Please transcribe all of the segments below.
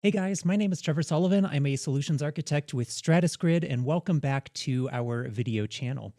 Hey guys, my name is Trevor Sullivan. I'm a solutions architect with StratusGrid, and welcome back to our video channel.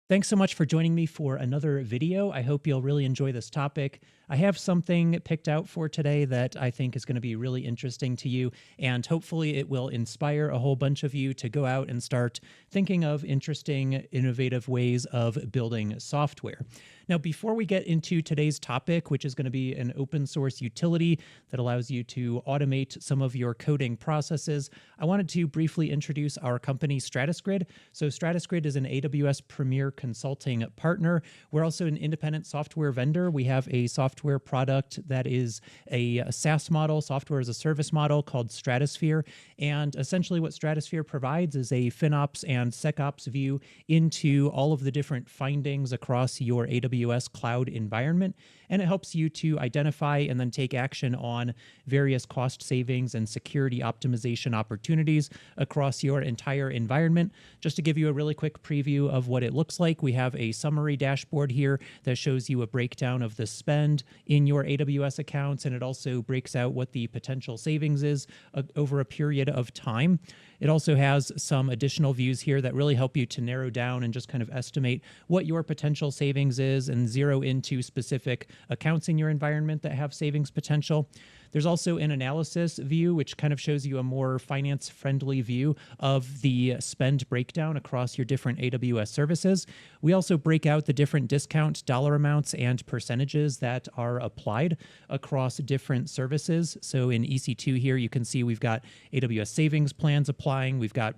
Thanks so much for joining me for another video. I hope you'll really enjoy this topic. I have something picked out for today that I think is going to be really interesting to you, and hopefully it will inspire a whole bunch of you to go out and start thinking of interesting, innovative ways of building software. Now, before we get into today's topic, which is going to be an open source utility that allows you to automate some of your coding processes, I wanted to briefly introduce our company, StratusGrid. So StratusGrid is an AWS Premier Consulting partner. We're also an independent software vendor. We have a software product that is a SaaS model, software as a service model called Stratosphere. And essentially what Stratosphere provides is a FinOps and SecOps view into all of the different findings across your AWS cloud environment. And it helps you to identify and then take action on various cost savings and security optimization opportunities across your entire environment. Just to give you a really quick preview of what it looks like, we have a summary dashboard here that shows you a breakdown of the spend in your AWS accounts, and it also breaks out what the potential savings is over a period of time. It also has some additional views here that really help you to narrow down and just kind of estimate what your potential savings is and zero into specific accounts in your environment that have savings potential. There's also an analysis view, which kind of shows you a more finance-friendly view of the spend breakdown across your different AWS services. We also break out the different discount dollar amounts and percentages that are applied across different services. So in EC2 here, you can see we've got AWS savings plans applying. We've got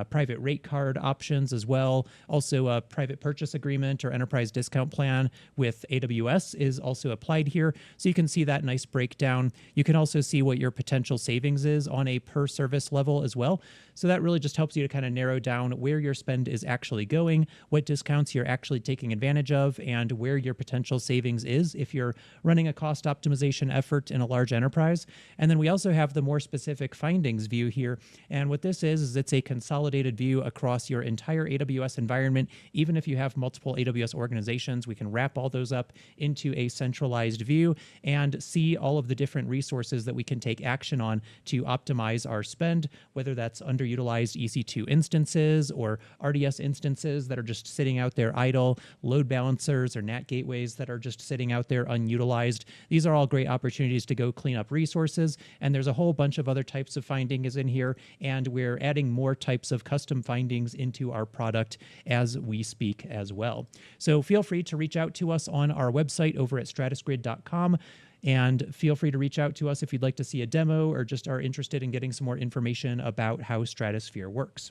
private rate card options as well. Also, a private purchase agreement or enterprise discount plan with AWS is also applied here. So you can see that nice breakdown. You can also see what your potential savings is on a per service level as well. So that really just helps you to kind of narrow down where your spend is actually going, what discounts you're actually taking advantage of, and where your potential savings is if you're running a cost optimization effort in a large enterprise. And then we also have the more specific findings view here. And what this is it's a consolidated view across your entire AWS environment. Even if you have multiple AWS organizations, we can wrap all those up into a centralized view and see all of the different resources that we can take action on to optimize our spend, whether that's underutilized EC2 instances or RDS instances that are just sitting out there idle, load balancers or NAT gateways that are just sitting out there unutilized. These are all great opportunities to go clean up resources, and there's a whole bunch of other types of findings in here, and we're adding more types of custom findings into our product as we speak as well. So feel free to reach out to us on our website over at stratusgrid.com. And feel free to reach out to us if you'd like to see a demo or just are interested in getting some more information about how Stratosphere works.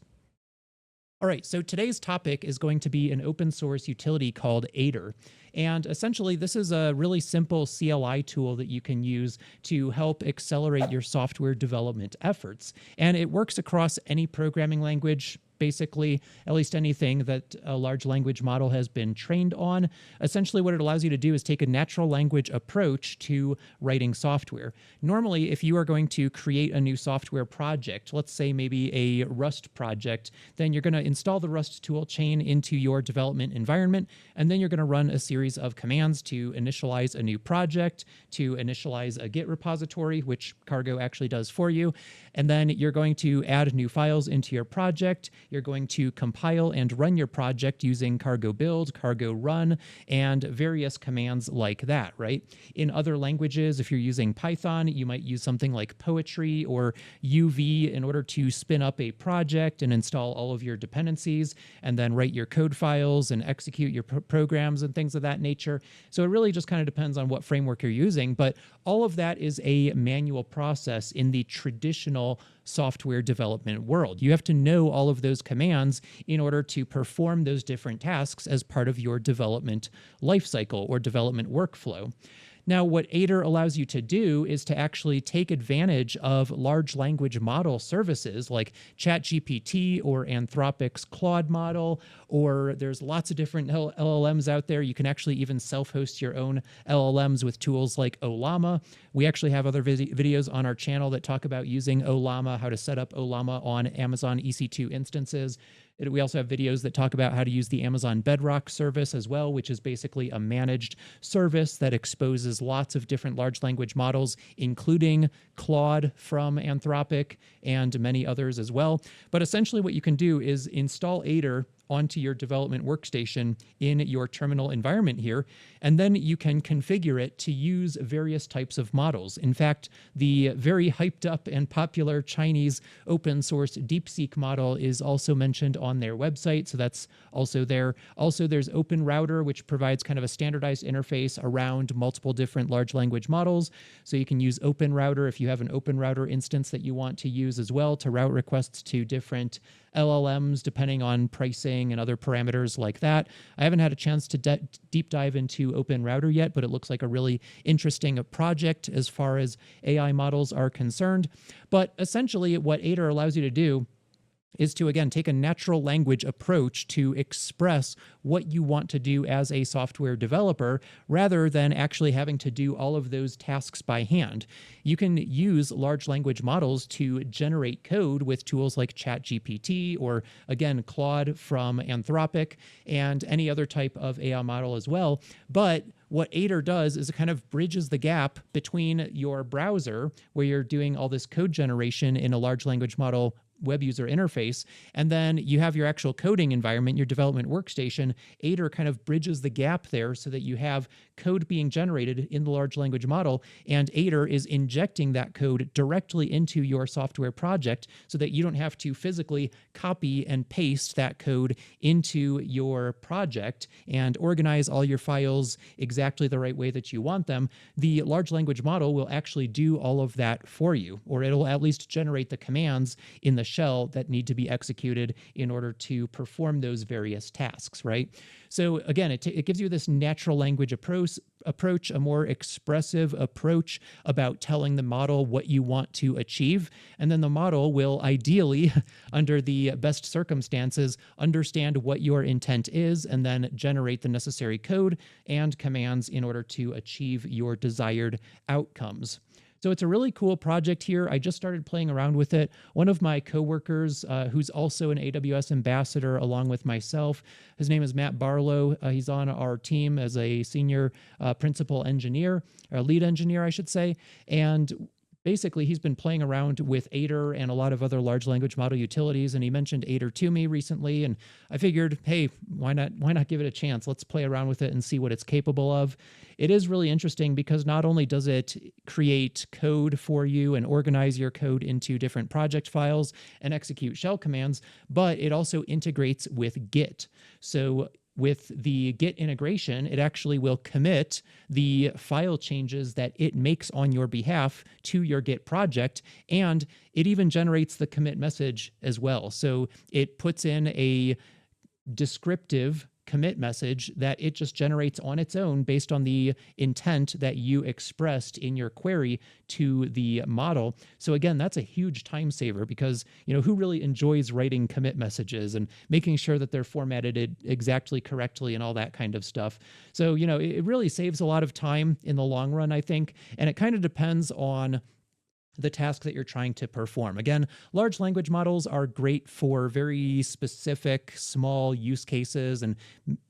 All right, so today's topic is going to be an open source utility called Aider. And essentially, this is a really simple CLI tool that you can use to help accelerate your software development efforts. And it works across any programming language, basically, at least anything that a large language model has been trained on. Essentially, what it allows you to do is take a natural language approach to writing software. Normally, if you are going to create a new software project, let's say maybe a Rust project, then you're going to install the Rust tool chain into your development environment, and then you're going to run a series of commands to initialize a new project, to initialize a Git repository, which Cargo actually does for you, and then you're going to add new files into your project. You're going to compile and run your project using cargo build, cargo run, and various commands like that, right? In other languages, if you're using Python, you might use something like Poetry or UV in order to spin up a project and install all of your dependencies and then write your code files and execute your programs and things of that nature. So it really just kind of depends on what framework you're using, but all of that is a manual process in the traditional software development world. You have to know all of those commands in order to perform those different tasks as part of your development lifecycle or development workflow. Now, what Aider allows you to do is to actually take advantage of large language model services like ChatGPT or Anthropic's Claude model, or there's lots of different LLMs out there. You can actually even self-host your own LLMs with tools like Olama. We actually have other videos on our channel that talk about using Olama, how to set up Olama on Amazon EC2 instances. We also have videos that talk about how to use the Amazon Bedrock service as well, which is basically a managed service that exposes lots of different large language models, including Claude from Anthropic and many others as well. But essentially what you can do is install Aider onto your development workstation in your terminal environment here, and then you can configure it to use various types of models. In fact, the very hyped up and popular Chinese open source DeepSeek model is also mentioned on their website, so that's also there. Also, there's Open Router, which provides kind of a standardized interface around multiple different large language models. So you can use Open Router if you have an Open Router instance that you want to use as well to route requests to different LLMs, depending on pricing and other parameters like that. I haven't had a chance to deep dive into Open Router yet, but it looks like a really interesting project as far as AI models are concerned. But essentially, what Aider allows you to do is to, again, take a natural language approach to express what you want to do as a software developer rather than actually having to do all of those tasks by hand. You can use large language models to generate code with tools like ChatGPT or, again, Claude from Anthropic and any other type of AI model as well. But what Aider does is it kind of bridges the gap between your browser, where you're doing all this code generation in a large language model web user interface, and then you have your actual coding environment, your development workstation. Aider kind of bridges the gap there so that you have code being generated in the large language model, and Aider is injecting that code directly into your software project so that you don't have to physically copy and paste that code into your project and organize all your files exactly the right way that you want them. The large language model will actually do all of that for you, or it'll at least generate the commands in the shell that need to be executed in order to perform those various tasks, right? So again, it gives you this natural language approach, a more expressive approach about telling the model what you want to achieve. And then the model will ideally, under the best circumstances, understand what your intent is and then generate the necessary code and commands in order to achieve your desired outcomes. So it's a really cool project here. I just started playing around with it. One of my coworkers, who's also an AWS ambassador along with myself, his name is Matt Barlow. He's on our team as a senior principal engineer, or lead engineer, I should say. And basically, he's been playing around with Aider and a lot of other large language model utilities, and he mentioned Aider to me recently, and I figured, hey, why not give it a chance? Let's play around with it and see what it's capable of. It is really interesting because not only does it create code for you and organize your code into different project files and execute shell commands, but it also integrates with Git. So with the Git integration, it actually will commit the file changes that it makes on your behalf to your Git project, and it even generates the commit message as well. So it puts in a descriptive commit message that it just generates on its own based on the intent that you expressed in your query to the model. So again, that's a huge time saver because, who really enjoys writing commit messages and making sure that they're formatted exactly correctly and all that kind of stuff. So, it really saves a lot of time in the long run, I think, and it kind of depends on the task that you're trying to perform. Again, large language models are great for very specific small use cases and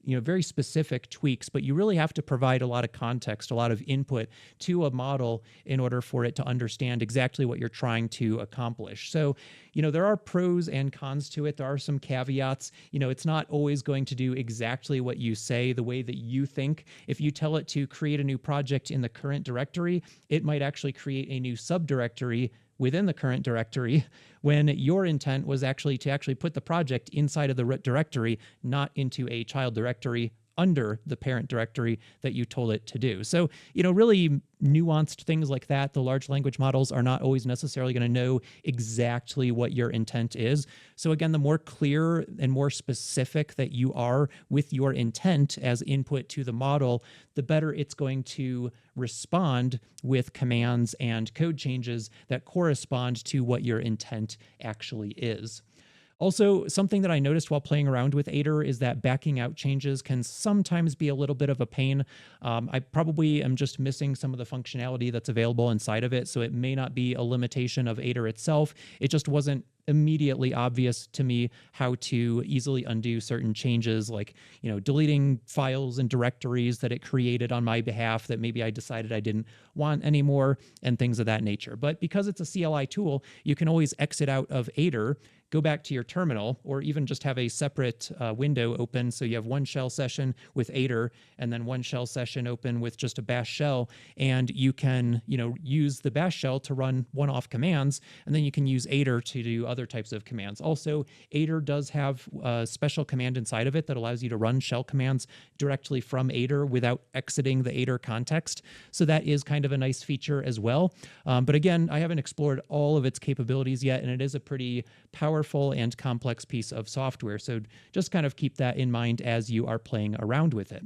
very specific tweaks, but you really have to provide a lot of context, a lot of input to a model in order for it to understand exactly what you're trying to accomplish. So, there are pros and cons to it. There are some caveats. It's not always going to do exactly what you say the way that you think. If you tell it to create a new project in the current directory, it might actually create a new subdirectory within the current directory when your intent was actually to put the project inside of the directory, not into a child directory under the parent directory that you told it to do. So, really nuanced things like that. The large language models are not always necessarily going to know exactly what your intent is. So again, the more clear and more specific that you are with your intent as input to the model, the better it's going to respond with commands and code changes that correspond to what your intent actually is. Also, something that I noticed while playing around with Aider is that backing out changes can sometimes be a little bit of a pain. I probably am just missing some of the functionality that's available inside of it, so it may not be a limitation of Aider itself. It just wasn't immediately obvious to me how to easily undo certain changes, like, deleting files and directories that it created on my behalf that maybe I decided I didn't want anymore, and things of that nature. But because it's a CLI tool, you can always exit out of Aider, go back to your terminal, or even just have a separate window open. So you have one shell session with Aider and then one shell session open with just a bash shell. And you can, use the bash shell to run one-off commands, and then you can use Aider to do other types of commands. Also, Aider does have a special command inside of it that allows you to run shell commands directly from Aider without exiting the Aider context. So that is kind of a nice feature as well. But again, I haven't explored all of its capabilities yet, and it is a pretty powerful and complex piece of software. So just kind of keep that in mind as you are playing around with it.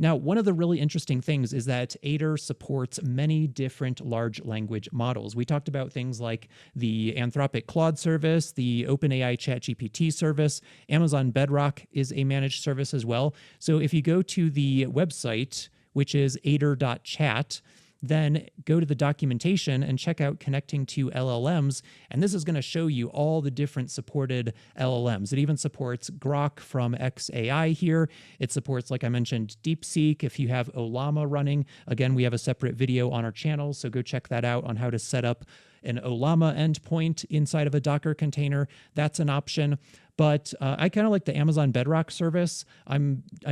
Now, one of the really interesting things is that Aider supports many different large language models. We talked about things like the Anthropic Claude service, the OpenAI ChatGPT service. Amazon Bedrock is a managed service as well. So if you go to the website, which is aider.chat, then go to the documentation and check out connecting to LLMs. And this is going to show you all the different supported LLMs. It even supports Grok from xAI here. It supports, like I mentioned, DeepSeek. If you have Ollama running, again, we have a separate video on our channel, so go check that out on how to set up an Ollama endpoint inside of a Docker container. That's an option. But I kind of like the Amazon Bedrock service. I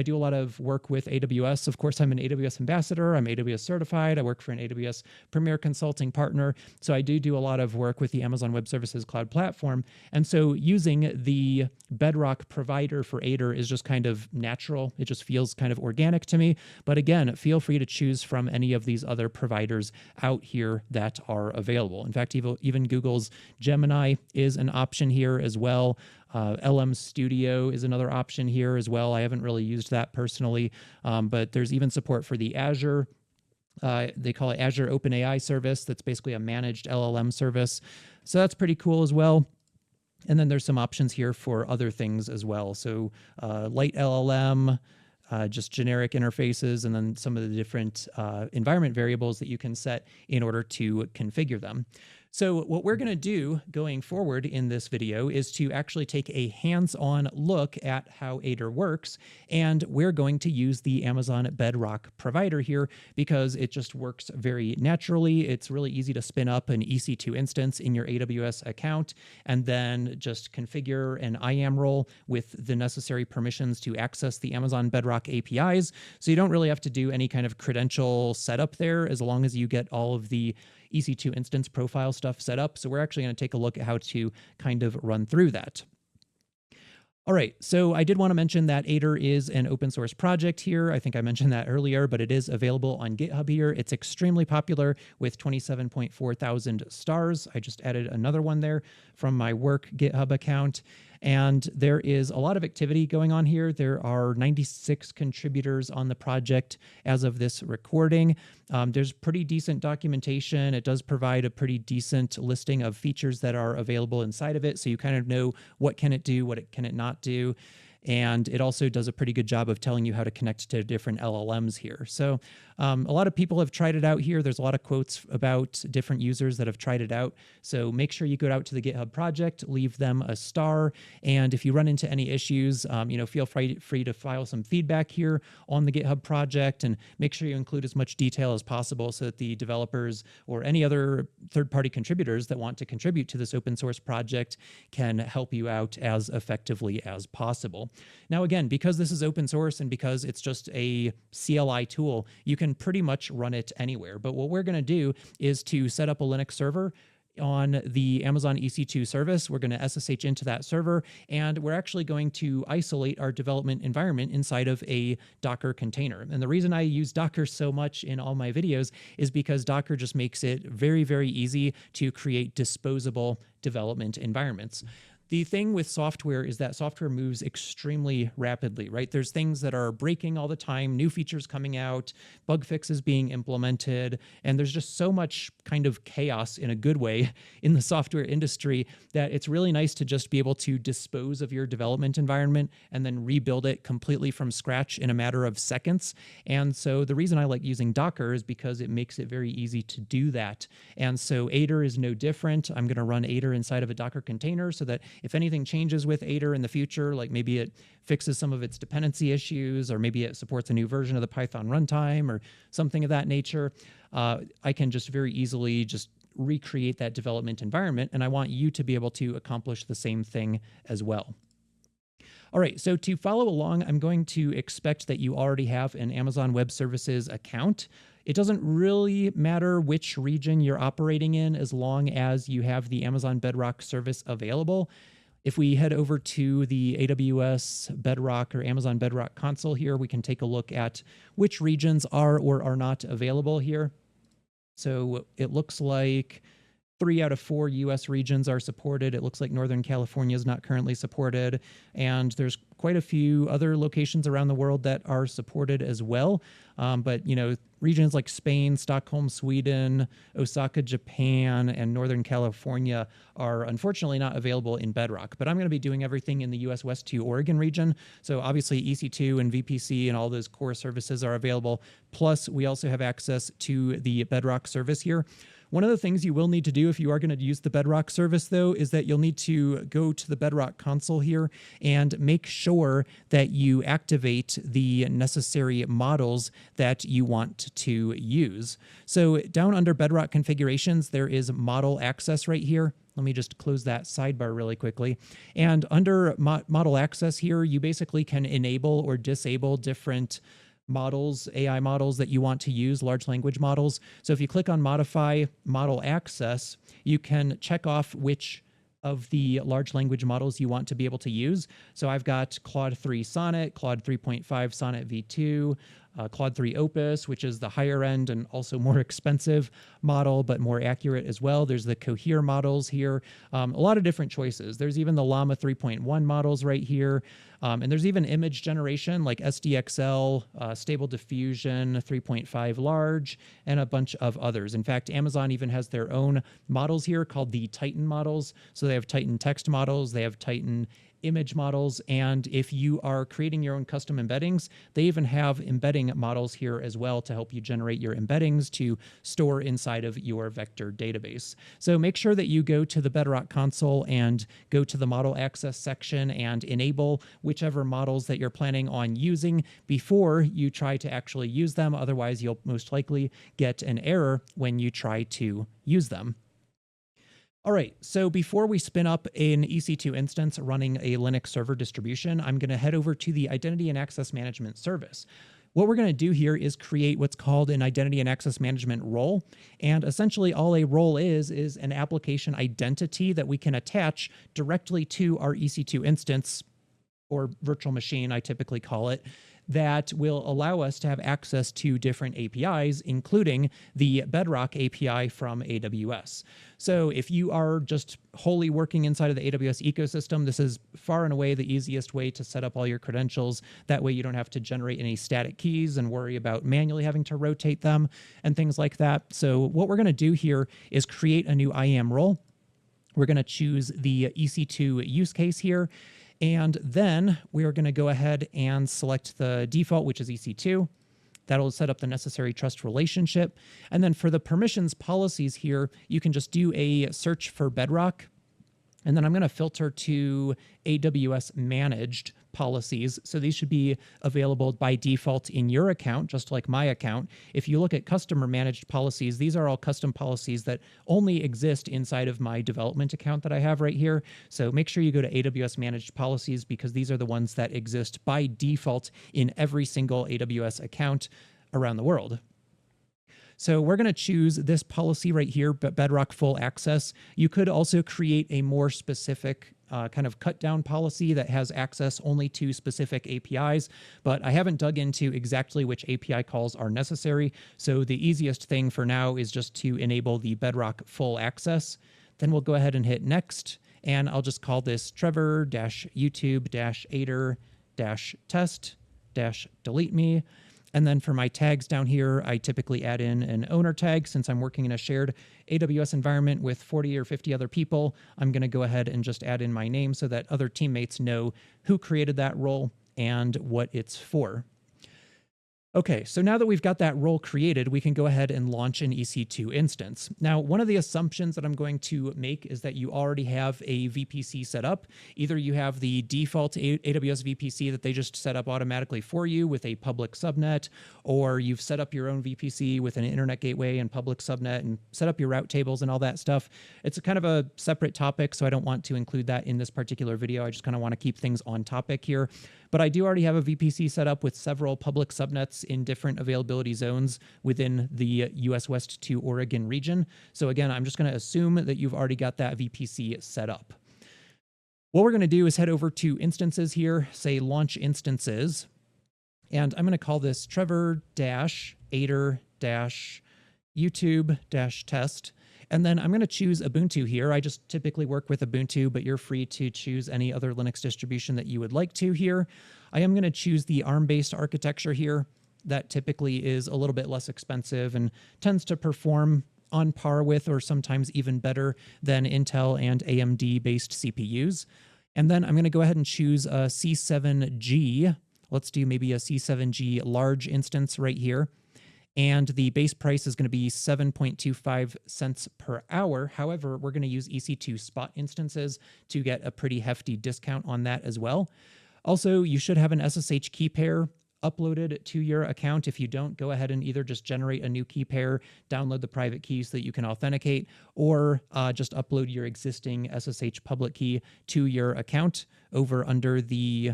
do a lot of work with AWS. Of course, I'm an AWS ambassador. I'm AWS certified. I work for an AWS Premier Consulting partner. So I do a lot of work with the Amazon Web Services Cloud Platform. And so using the Bedrock provider for Aider is just kind of natural. It just feels kind of organic to me. But again, feel free to choose from any of these other providers out here that are available. In fact, even Google's Gemini is an option here as well. LM Studio is another option here as well. I haven't really used that personally, but there's even support for the Azure. They call it Azure OpenAI service. That's basically a managed LLM service. So that's pretty cool as well. And then there's some options here for other things as well. So light LLM, just generic interfaces, and then some of the different environment variables that you can set in order to configure them. So what we're going to do going forward in this video is to actually take a hands-on look at how Aider works, and we're going to use the Amazon Bedrock provider here because it just works very naturally. It's really easy to spin up an EC2 instance in your AWS account and then just configure an IAM role with the necessary permissions to access the Amazon Bedrock APIs. So you don't really have to do any kind of credential setup there as long as you get all of the EC2 instance profile stuff set up. So we're actually going to take a look at how to kind of run through that. All right, so I did want to mention that Aider is an open source project here. I think I mentioned that earlier, but it is available on GitHub here. It's extremely popular with 27.4 thousand stars. I just added another one there from my work GitHub account. And there is a lot of activity going on here. There are 96 contributors on the project as of this recording. There's pretty decent documentation. It does provide a pretty decent listing of features that are available inside of it, so you kind of know what can it do, what can it not do. And it also does a pretty good job of telling you how to connect to different LLMs here. So a lot of people have tried it out here. There's a lot of quotes about different users that have tried it out. So make sure you go out to the GitHub project, leave them a star. And if you run into any issues, feel free to file some feedback here on the GitHub project, and make sure you include as much detail as possible so that the developers or any other third-party contributors that want to contribute to this open source project can help you out as effectively as possible. Now, again, because this is open source and because it's just a CLI tool, you can pretty much run it anywhere. But what we're going to do is to set up a Linux server on the Amazon EC2 service. We're going to SSH into that server, and we're actually going to isolate our development environment inside of a Docker container. And the reason I use Docker so much in all my videos is because Docker just makes it very, very easy to create disposable development environments. The thing with software is that software moves extremely rapidly, right? There's things that are breaking all the time, new features coming out, bug fixes being implemented, and there's just so much kind of chaos in a good way in the software industry that it's really nice to just be able to dispose of your development environment and then rebuild it completely from scratch in a matter of seconds. And so the reason I like using Docker is because it makes it very easy to do that. And so Aider is no different. I'm going to run Aider inside of a Docker container so that if anything changes with Aider in the future, like maybe it fixes some of its dependency issues, or maybe it supports a new version of the Python runtime or something of that nature, I can just very easily just recreate that development environment. And I want you to be able to accomplish the same thing as well. All right, so to follow along, I'm going to expect that you already have an Amazon Web Services account. It doesn't really matter which region you're operating in as long as you have the Amazon Bedrock service available. If we head over to the AWS Bedrock or Amazon Bedrock console here, we can take a look at which regions are or are not available here. So it looks like 3 out of 4 US regions are supported. It looks like Northern California is not currently supported. And there's quite a few other locations around the world that are supported as well. But, you know, regions like Spain, Stockholm, Sweden, Osaka, Japan, and Northern California are unfortunately not available in Bedrock. But I'm going to be doing everything in the US West 2 Oregon region. So obviously EC2 and VPC and all those core services are available. Plus, we also have access to the Bedrock service here. One of the things you will need to do if you are going to use the Bedrock service, though, is that you'll need to go to the Bedrock console here and make sure that you activate the necessary models that you want to use. So down under Bedrock configurations, there is model access right here. Let me just close that sidebar really quickly. And under model access here, you basically can enable or disable different models, AI models that you want to use, large language models. So if you click on Modify Model Access, you can check off which of the large language models you want to be able to use. So I've got Claude 3 Sonnet, Claude 3.5 Sonnet V2, Claude 3 Opus, which is the higher end and also more expensive model, but more accurate as well. There's the Cohere models here. A lot of different choices. There's even the Llama 3.1 models right here. And there's even image generation like SDXL, Stable Diffusion, 3.5 large, and a bunch of others. In fact, Amazon even has their own models here called the Titan models. So they have Titan text models, they have Titan image models, and if you are creating your own custom embeddings, they even have embedding models here as well to help you generate your embeddings to store inside of your vector database. So make sure that you go to the Bedrock console and go to the model access section and enable whichever models that you're planning on using before you try to actually use them. Otherwise, you'll most likely get an error when you try to use them. All right, so before we spin up an EC2 instance running a Linux server distribution, I'm going to head over to the Identity and Access Management service. What we're going to do here is create what's called an Identity and Access Management role. And essentially all a role is an application identity that we can attach directly to our EC2 instance, or virtual machine, I typically call it, that will allow us to have access to different APIs, including the Bedrock API from AWS. So if you are just wholly working inside of the AWS ecosystem, this is far and away the easiest way to set up all your credentials. That way you don't have to generate any static keys and worry about manually having to rotate them and things like that. So what we're going to do here is create a new IAM role. We're going to choose the EC2 use case here. And then we are going to go ahead and select the default, which is EC2. That'll set up the necessary trust relationship. And then for the permissions policies here, you can just do a search for Bedrock. And then I'm going to filter to AWS managed policies. So these should be available by default in your account, just like my account. If you look at customer managed policies, these are all custom policies that only exist inside of my development account that I have right here. So make sure you go to AWS managed policies because these are the ones that exist by default in every single AWS account around the world. So we're going to choose this policy right here, Bedrock Full Access. You could also create a more specific kind of cut down policy that has access only to specific APIs, but I haven't dug into exactly which API calls are necessary. So the easiest thing for now is just to enable the Bedrock Full Access. Then we'll go ahead and hit Next. and I'll just call this Trevor-YouTube-Aider-Test-Delete Me. And then for my tags down here, I typically add in an owner tag. Since I'm working in a shared AWS environment with 40 or 50 other people, I'm going to go ahead and just add in my name so that other teammates know who created that role and what it's for. Okay, so now that we've got that role created, we can go ahead and launch an EC2 instance. Now, one of the assumptions that I'm going to make is that you already have a VPC set up. Either you have the default AWS VPC that they just set up automatically for you with a public subnet, or you've set up your own VPC with an internet gateway and public subnet and set up your route tables and all that stuff. It's a kind of a separate topic, so I don't want to include that in this particular video. I just kind of want to keep things on topic here. But I do already have a VPC set up with several public subnets in different availability zones within the US West to Oregon region. So again, I'm just going to assume that you've already got that VPC set up. What we're going to do is head over to instances here, say launch instances, and I'm going to call this Trevor-Aider-YouTube-Test. And then I'm going to choose Ubuntu here. I just typically work with Ubuntu, but you're free to choose any other Linux distribution that you would like to here. I am going to choose the ARM-based architecture here. That typically is a little bit less expensive and tends to perform on par with or sometimes even better than Intel and AMD-based CPUs. And then I'm going to go ahead and choose a C7G. Let's do maybe a C7G large instance right here. And the base price is going to be 7.25 cents per hour. However, we're going to use EC2 spot instances to get a pretty hefty discount on that as well. Also, you should have an SSH key pair uploaded to your account. If you don't, go ahead and either just generate a new key pair, download the private key so that you can authenticate, or just upload your existing SSH public key to your account over under the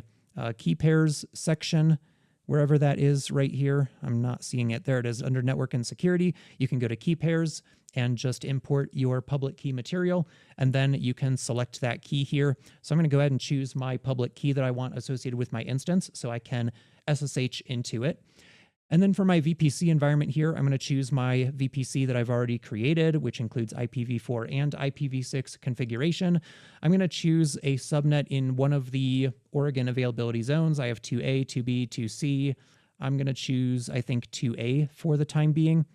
key pairs section. Wherever that is right here, I'm not seeing it. There it is under network and security. You can go to key pairs and just import your public key material, and then you can select that key here. So I'm going to go ahead and choose my public key that I want associated with my instance so I can SSH into it. And then for my VPC environment here, I'm going to choose my VPC that I've already created, which includes IPv4 and IPv6 configuration. I'm going to choose a subnet in one of the Oregon availability zones. I have 2A, 2B, 2C. I'm going to choose, I think, 2A for the time being.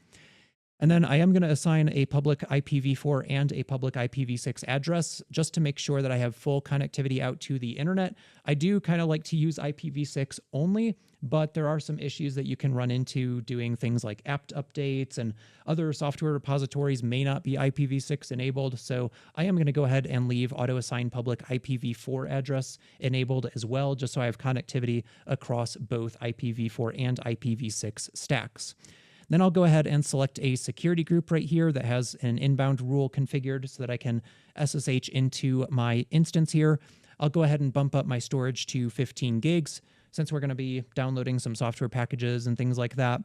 And then I am going to assign a public IPv4 and a public IPv6 address just to make sure that I have full connectivity out to the internet. I do kind of like to use IPv6 only, but there are some issues that you can run into doing things like apt updates, and other software repositories may not be IPv6 enabled. So I am going to go ahead and leave auto-assign public IPv4 address enabled as well, just so I have connectivity across both IPv4 and IPv6 stacks. Then I'll go ahead and select a security group right here that has an inbound rule configured so that I can SSH into my instance here. I'll go ahead and bump up my storage to 15 gigs since we're going to be downloading some software packages and things like that.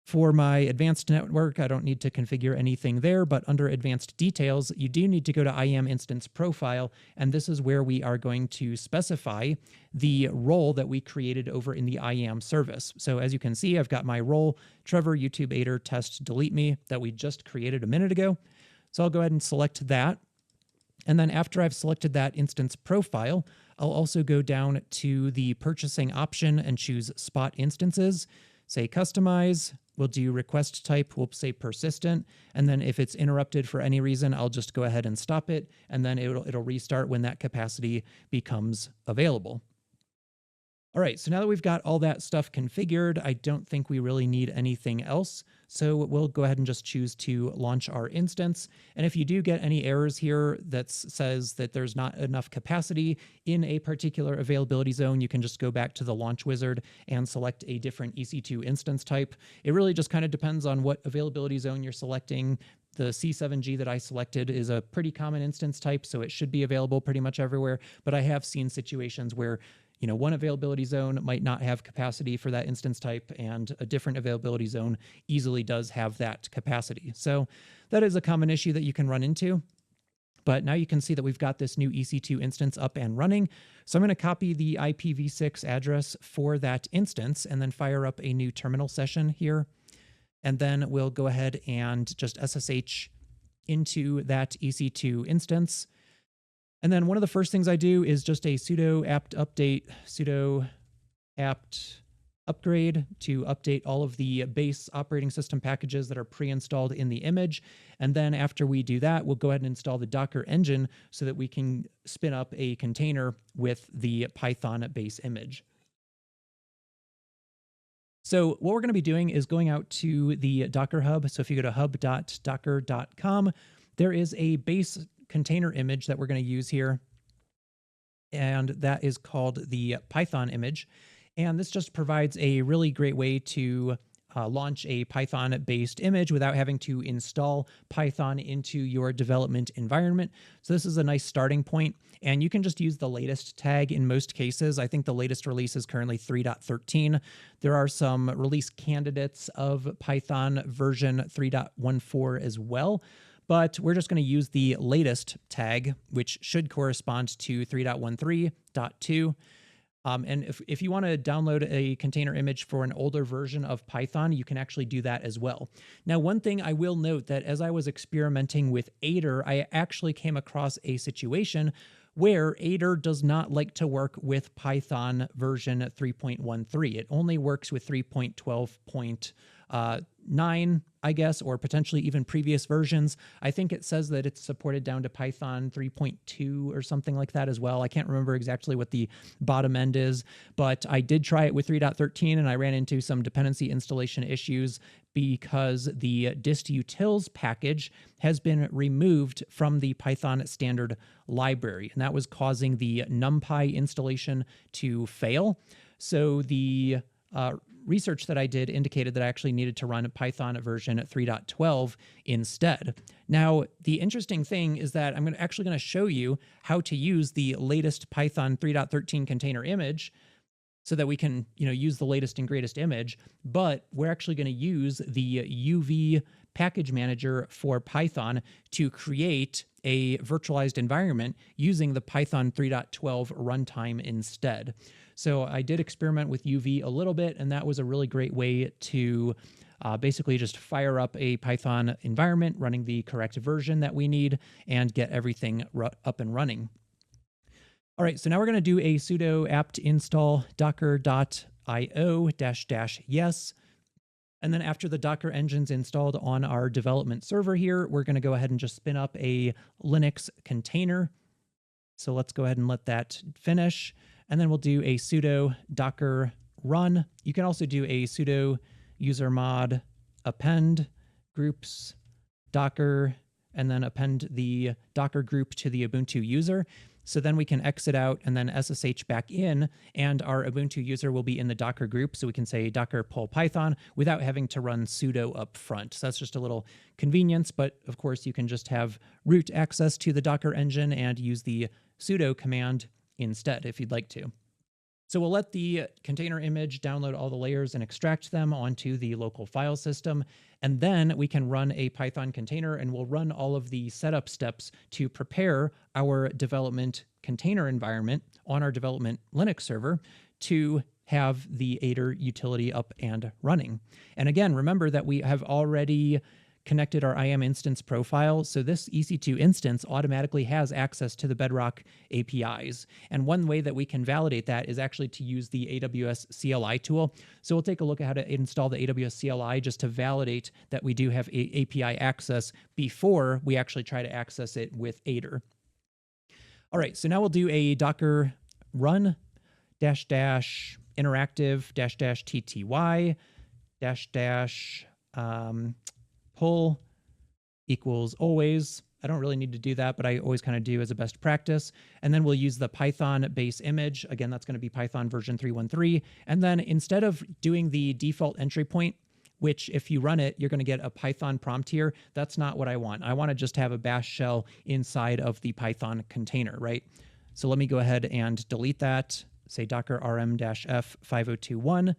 For my advanced network, I don't need to configure anything there, but under advanced details, you do need to go to IAM instance profile, and this is where we are going to specify the role that we created over in the IAM service. So as you can see, I've got my role, Trevor YouTube Aider Test Delete Me, that we just created a minute ago. So I'll go ahead and select that. And then after I've selected that instance profile, I'll also go down to the purchasing option and choose spot instances, say customize. We'll do request type, we'll say persistent, and then if it's interrupted for any reason, I'll just go ahead and stop it, and then it'll restart when that capacity becomes available. All right, so now that we've got all that stuff configured, I don't think we really need anything else. So we'll go ahead and just choose to launch our instance. And if you do get any errors here that says that there's not enough capacity in a particular availability zone, you can just go back to the launch wizard and select a different EC2 instance type. It really just kind of depends on what availability zone you're selecting. The C7G that I selected is a pretty common instance type, so it should be available pretty much everywhere. But I have seen situations where one availability zone might not have capacity for that instance type, and a different availability zone easily does have that capacity. So that is a common issue that you can run into. But now you can see that we've got this new EC2 instance up and running. So I'm going to copy the IPv6 address for that instance and then fire up a new terminal session here. And then we'll go ahead and just SSH into that EC2 instance. And then one of the first things I do is just a sudo apt update, sudo apt upgrade to update all of the base operating system packages that are pre-installed in the image. And then after we do that, we'll go ahead and install the Docker engine so that we can spin up a container with the Python base image. So what we're going to be doing is going out to the Docker Hub. So if you go to hub.docker.com, there is a base container image that we're going to use here, and that is called the Python image. And this just provides a really great way to launch a Python-based image without having to install Python into your development environment. So this is a nice starting point, and you can just use the latest tag in most cases. I think the latest release is currently 3.13. There are some release candidates of Python version 3.14 as well, but we're just going to use the latest tag, which should correspond to 3.13.2. And if you want to download a container image for an older version of Python, you can actually do that as well. Now, one thing I will note that as I was experimenting with Aider, I actually came across a situation where Aider does not like to work with Python version 3.13. It only works with 3.12.9, I guess, or potentially even previous versions. I think it says that it's supported down to Python 3.2 or something like that as well. I can't remember exactly what the bottom end is, but I did try it with 3.13 and I ran into some dependency installation issues because the dist-utils package has been removed from the Python standard library, and that was causing the NumPy installation to fail. So the research that I did indicated that I actually needed to run Python version 3.12 instead. Now, the interesting thing is that I'm actually going to show you how to use the latest Python 3.13 container image so that we can, use the latest and greatest image, but we're actually going to use the UV package manager for Python to create a virtualized environment using the Python 3.12 runtime instead. So I did experiment with UV a little bit, and that was a really great way to basically just fire up a Python environment running the correct version that we need and get everything up and running. All right, so now we're going to do a sudo apt install docker.io --yes. And then after the Docker engine's installed on our development server here, we're going to go ahead and just spin up a Linux container. So let's go ahead and let that finish. And then we'll do a sudo docker run. You can also do a sudo usermod append groups docker, and then append the Docker group to the Ubuntu user. So then we can exit out and then SSH back in, and our Ubuntu user will be in the Docker group. So we can say docker pull python without having to run sudo up front. So that's just a little convenience, but of course you can just have root access to the Docker engine and use the sudo command instead if you'd like to. So we'll let the container image download all the layers and extract them onto the local file system. And then we can run a Python container, and we'll run all of the setup steps to prepare our development container environment on our development Linux server to have the Aider utility up and running. And again, remember that we have already connected our IAM instance profile, so this EC2 instance automatically has access to the Bedrock APIs. And one way that we can validate that is actually to use the AWS CLI tool. So we'll take a look at how to install the AWS CLI just to validate that we do have API access before we actually try to access it with Aider. All right, so now we'll do a docker run --interactive --tty pull equals always. I don't really need to do that, but I always kind of do as a best practice. And then we'll use the Python base image. Again, that's going to be Python version 3.13. And then instead of doing the default entry point, which if you run it, you're going to get a Python prompt here, that's not what I want. I want to just have a bash shell inside of the Python container, right? So let me go ahead and delete that. Say docker rm-f 5021.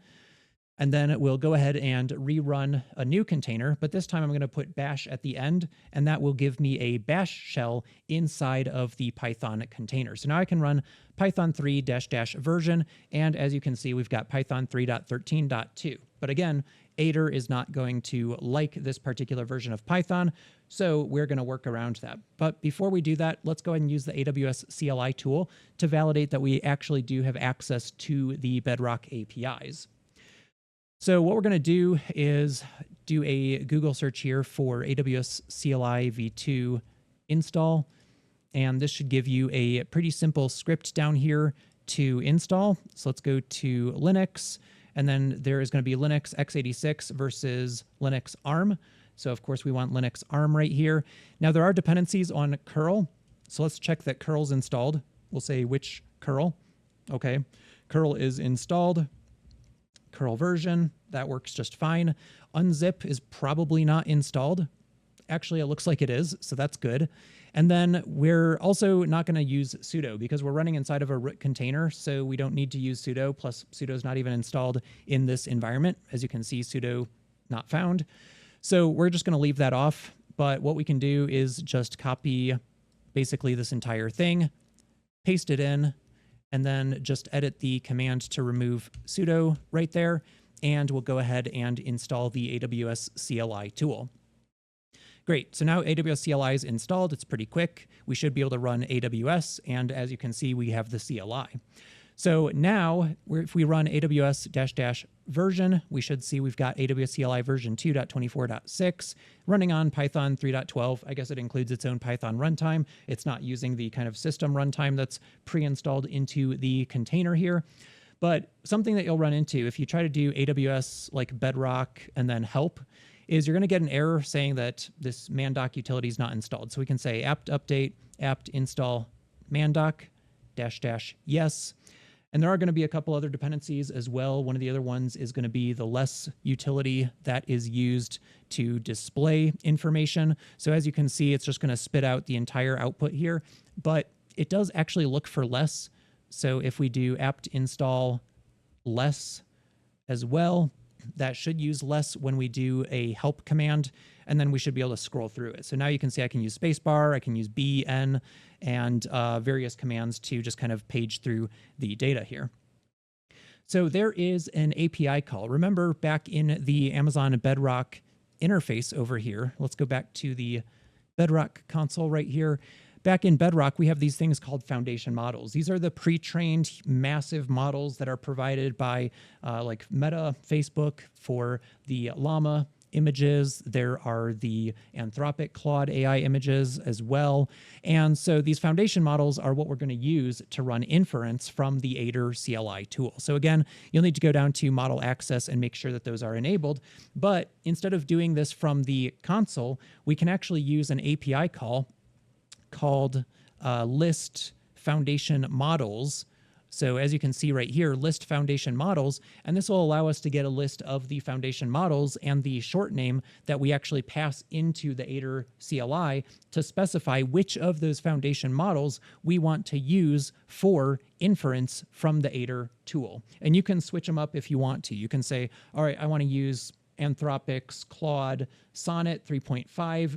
And then we'll go ahead and rerun a new container, but this time I'm going to put bash at the end, and that will give me a bash shell inside of the Python container. So now I can run python 3 -- version, and as you can see, we've got python 3.13.2. But again, Aider is not going to like this particular version of Python, so we're going to work around that. But before we do that, let's go ahead and use the AWS CLI tool to validate that we actually do have access to the Bedrock APIs. So what we're going to do is do a Google search here for AWS CLI v2 install, and this should give you a pretty simple script down here to install. So let's go to Linux, and then there is going to be Linux x86 versus Linux ARM. So of course we want Linux ARM right here. Now there are dependencies on curl, so let's check that curl's installed. We'll say which curl. Okay, curl is installed. Curl version, that works just fine. Unzip is probably not installed. Actually, it looks like it is, so that's good. And then we're also not going to use sudo because we're running inside of a root container, so we don't need to use sudo, plus sudo is not even installed in this environment. As you can see, sudo not found. So we're just going to leave that off, but what we can do is just copy basically this entire thing, paste it in, and then just edit the command to remove sudo right there, and we'll go ahead and install the AWS CLI tool. Great, so now AWS CLI is installed. It's pretty quick. We should be able to run AWS, and as you can see, we have the CLI. So now, if we run AWS -- version, we should see we've got AWS CLI version 2.24.6 running on Python 3.12. I guess it includes its own Python runtime. It's not using the kind of system runtime that's pre-installed into the container here. But something that you'll run into if you try to do AWS like Bedrock and then help is you're going to get an error saying that this mandoc utility is not installed. So we can say apt update apt install mandoc -- yes. And there are going to be a couple other dependencies as well. One of the other ones is going to be the less utility that is used to display information. So as you can see, it's just going to spit out the entire output here, but it does actually look for less. So if we do apt install less as well, that should use less when we do a help command, and then we should be able to scroll through it. So now you can see I can use spacebar, I can use B, N, and various commands to just kind of page through the data here. So there is an API call. Remember back in the Amazon Bedrock interface over here, let's go back to the Bedrock console right here. Back in Bedrock, we have these things called foundation models. These are the pre-trained massive models that are provided by like Meta, Facebook for the Llama images. There are the Anthropic Claude AI images as well. And so these foundation models are what we're going to use to run inference from the Aider CLI tool. So again, you'll need to go down to model access and make sure that those are enabled. But instead of doing this from the console, we can actually use an API call called list foundation models. So as you can see right here, list foundation models, and this will allow us to get a list of the foundation models and the short name that we actually pass into the Aider CLI to specify which of those foundation models we want to use for inference from the Aider tool. And you can switch them up if you want to. You can say, all right, I want to use Anthropic's Claude Sonnet 3.5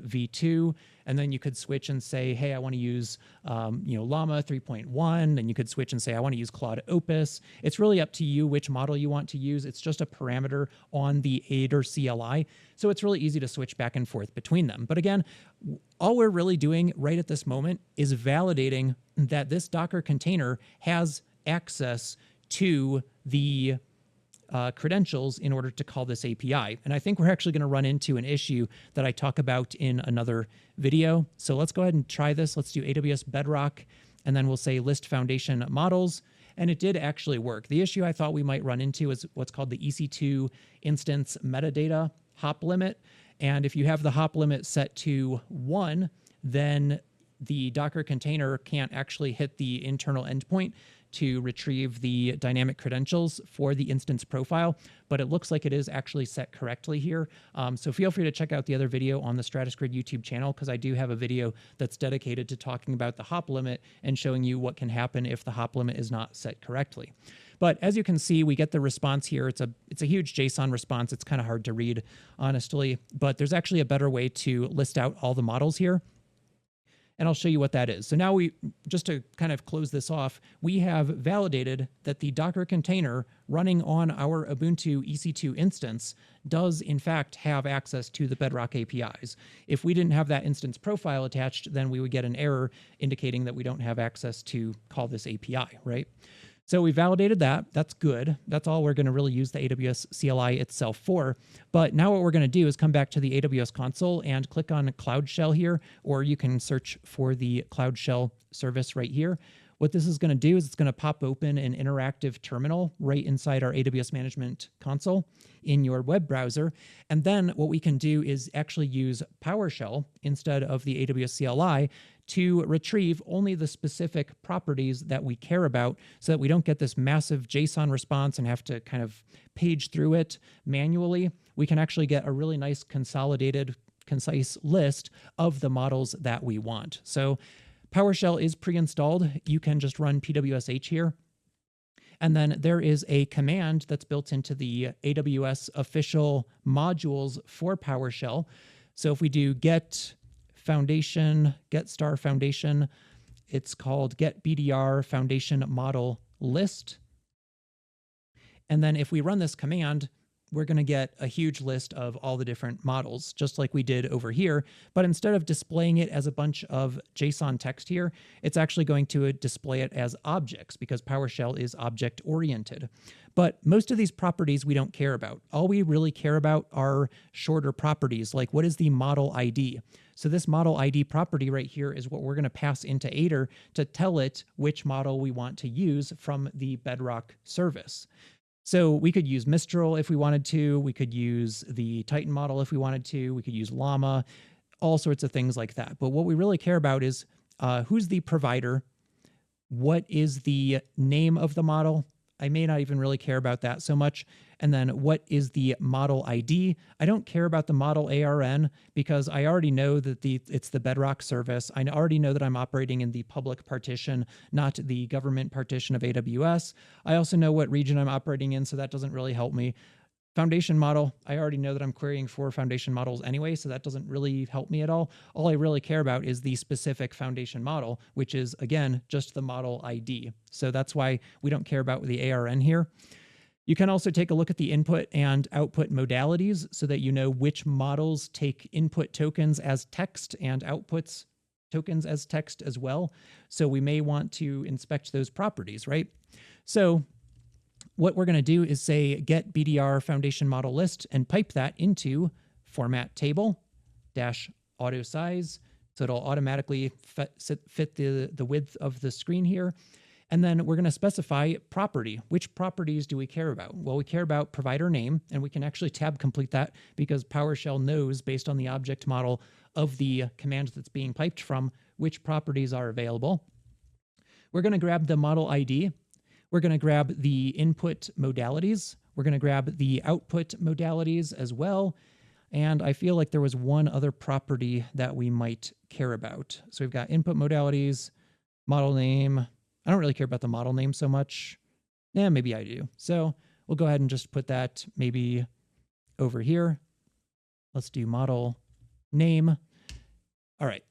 v2, and then you could switch and say, hey, I want to use Llama 3.1, and you could switch and say, I want to use Claude Opus. It's really up to you which model you want to use. It's just a parameter on the Aider CLI, so it's really easy to switch back and forth between them. But again, all we're really doing right at this moment is validating that this Docker container has access to the credentials in order to call this API. And I think we're actually going to run into an issue that I talk about in another video. So let's go ahead and try this. Let's do AWS Bedrock, and then we'll say list foundation models. And it did actually work. The issue I thought we might run into is what's called the EC2 instance metadata hop limit. And if you have the hop limit set to 1, then the Docker container can't actually hit the internal endpoint to retrieve the dynamic credentials for the instance profile, but it looks like it is actually set correctly here. So feel free to check out the other video on the StratusGrid YouTube channel, because I do have a video that's dedicated to talking about the hop limit and showing you what can happen if the hop limit is not set correctly. But as you can see, we get the response here. It's a huge JSON response. It's kind of hard to read, honestly, but there's actually a better way to list out all the models here. And I'll show you what that is. So now just to kind of close this off, we have validated that the Docker container running on our Ubuntu EC2 instance does in fact have access to the Bedrock APIs. If we didn't have that instance profile attached, then we would get an error indicating that we don't have access to call this API, right? So we validated that. That's good. That's all we're going to really use the AWS CLI itself for. But now what we're going to do is come back to the AWS console and click on Cloud Shell here, or you can search for the Cloud Shell service right here. What this is going to do is it's going to pop open an interactive terminal right inside our AWS Management Console in your web browser. And then what we can do is actually use PowerShell instead of the AWS CLI to retrieve only the specific properties that we care about so that we don't get this massive JSON response and have to kind of page through it manually. We can actually get a really nice consolidated, concise list of the models that we want. So PowerShell is pre-installed. You can just run pwsh here. And then there is a command that's built into the AWS official modules for PowerShell. So if we do get star foundation, it's called get BDR foundation model list. And then if we run this command, we're going to get a huge list of all the different models, just like we did over here. But instead of displaying it as a bunch of JSON text here, it's actually going to display it as objects because PowerShell is object-oriented. But most of these properties we don't care about. All we really care about are shorter properties, like what is the model ID? So this model ID property right here is what we're going to pass into Aider to tell it which model we want to use from the Bedrock service. So we could use Mistral if we wanted to. We could use the Titan model if we wanted to. We could use Llama, all sorts of things like that. But what we really care about is who's the provider, what is the name of the model. I may not even really care about that so much. And then what is the model ID? I don't care about the model ARN because I already know that it's the Bedrock service. I already know that I'm operating in the public partition, not the government partition of AWS. I also know what region I'm operating in, so that doesn't really help me. Foundation model, I already know that I'm querying for foundation models anyway, so that doesn't really help me at all. All I really care about is the specific foundation model, which is, again, just the model ID. So that's why we don't care about the ARN here. You can also take a look at the input and output modalities so that you know which models take input tokens as text and outputs tokens as text as well. So we may want to inspect those properties, right? So what we're going to do is say get BDR foundation model list and pipe that into format table dash auto size. So it'll automatically fit the width of the screen here. And then we're going to specify property. Which properties do we care about? Well, we care about provider name, and we can actually tab complete that because PowerShell knows based on the object model of the command that's being piped from which properties are available. We're going to grab the model ID. We're going to grab the input modalities. We're going to grab the output modalities as well. And I feel like there was one other property that we might care about. So we've got input modalities, model name. I don't really care about the model name so much. Yeah, maybe I do. So we'll go ahead and just put that maybe over here. Let's do model name. All right.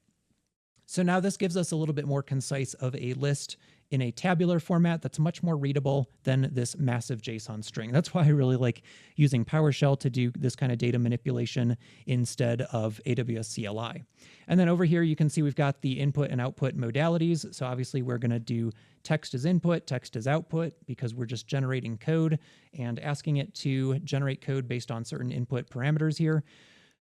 So now this gives us a little bit more concise of a list in a tabular format that's much more readable than this massive JSON string. That's why I really like using PowerShell to do this kind of data manipulation instead of AWS CLI. And then over here, you can see we've got the input and output modalities. So obviously we're going to do text as input, text as output, because we're just generating code and asking it to generate code based on certain input parameters here.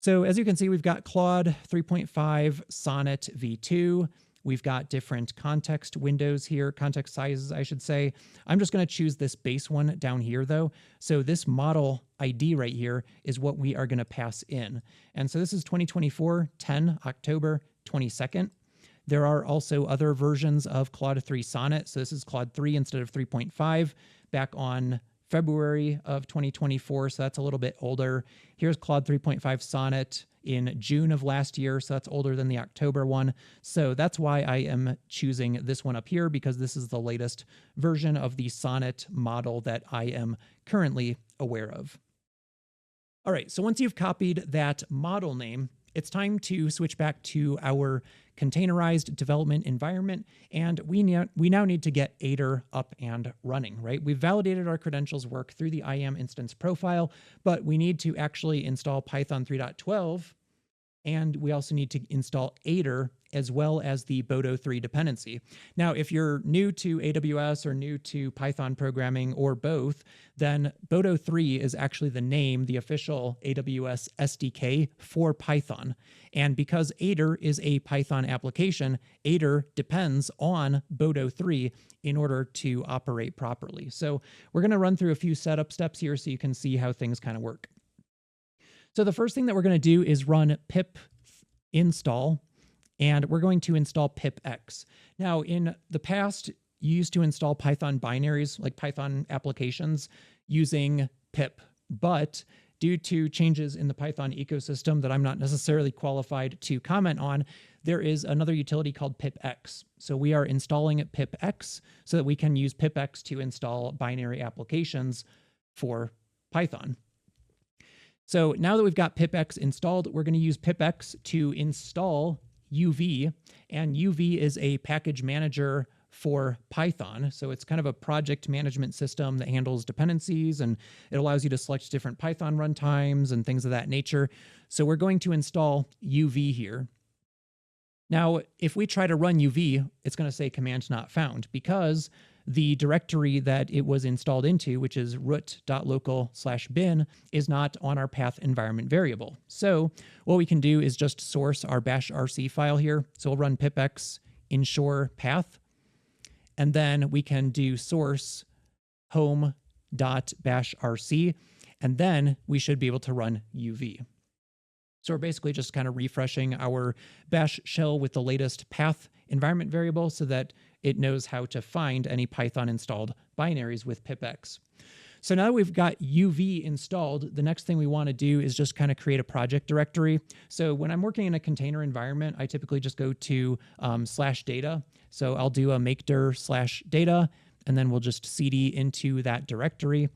So as you can see, we've got Claude 3.5, Sonnet v2. We've got different context windows here, context sizes, I should say. I'm just going to choose this base one down here, though. So this model ID right here is what we are going to pass in. And so this is 2024, 10 October 22nd. There are also other versions of Claude 3 Sonnet. So this is Claude 3 instead of 3.5 back on February of 2024. So that's a little bit older. Here's Claude 3.5 Sonnet in June of last year, so that's older than the October one. So that's why I am choosing this one up here, because this is the latest version of the Sonnet model that I am currently aware of. All right, so once you've copied that model name, it's time to switch back to our containerized development environment, and we now need to get Aider up and running, right? We've validated our credentials work through the IAM instance profile, but we need to actually install Python 3.12, and we also need to install Aider as well as the Bodo 3 dependency. Now, if you're new to AWS or new to Python programming or both, then Bodo 3 is actually the name, the official AWS SDK for Python. And because Aider is a Python application, Aider depends on Bodo 3 in order to operate properly. So we're going to run through a few setup steps here so you can see how things kind of work. So the first thing that we're going to do is run pip install, and we're going to install pipx. Now, in the past, you used to install Python binaries, like Python applications, using pip, but due to changes in the Python ecosystem that I'm not necessarily qualified to comment on, there is another utility called pipx. So we are installing pipx so that we can use pipx to install binary applications for Python. So now that we've got pipx installed, we're going to use pipx to install UV, and UV is a package manager for Python. So it's kind of a project management system that handles dependencies, and it allows you to select different Python runtimes and things of that nature. So we're going to install UV here. Now, if we try to run UV, it's going to say command not found, because the directory that it was installed into, which is root.local/bin, is not on our path environment variable. So what we can do is just source our bash rc file here. So we'll run pipx ensure path, and then we can do source home.bashrc, and then we should be able to run UV. So we're basically just kind of refreshing our bash shell with the latest path environment variable so that it knows how to find any Python installed binaries with pipx. So now that we've got UV installed, the next thing we want to do is just kind of create a project directory. So when I'm working in a container environment, I typically just go to /data. So I'll do a makedir /data, and then we'll just cd into that directory.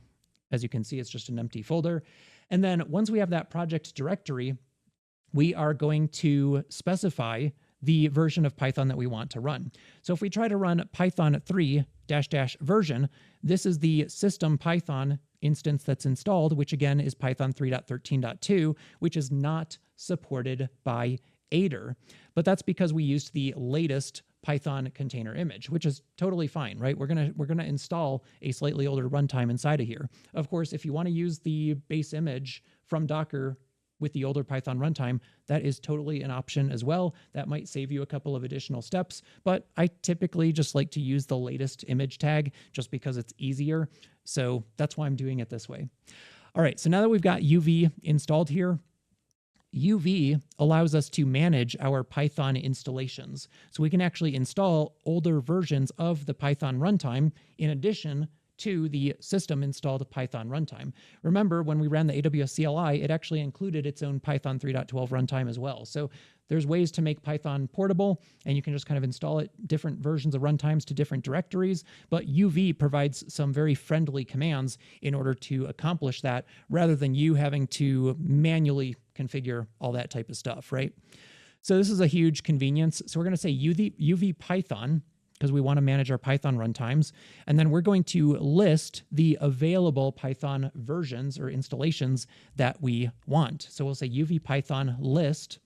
As you can see, it's just an empty folder. And then once we have that project directory, we are going to specify the version of Python that we want to run. So if we try to run Python 3 -- version, this is the system Python instance that's installed, which again is Python 3.13.2, which is not supported by Aider. But that's because we used the latest Python container image, which is totally fine, right? We're gonna install a slightly older runtime inside of here. Of course, if you want to use the base image from Docker with the older Python runtime, that is totally an option as well. That might save you a couple of additional steps, but I typically just like to use the latest image tag just because it's easier. So that's why I'm doing it this way. All right, so now that we've got UV installed here, UV allows us to manage our Python installations. So we can actually install older versions of the Python runtime in addition to the system installed Python runtime. Remember, when we ran the AWS CLI, it actually included its own Python 3.12 runtime as well. So there's ways to make Python portable, and you can just kind of install it, different versions of runtimes to different directories, but UV provides some very friendly commands in order to accomplish that, rather than you having to manually configure all that type of stuff, right? So this is a huge convenience. So we're going to say UV Python, because we want to manage our Python runtimes. And then we're going to list the available Python versions or installations that we want. So we'll say UV Python list.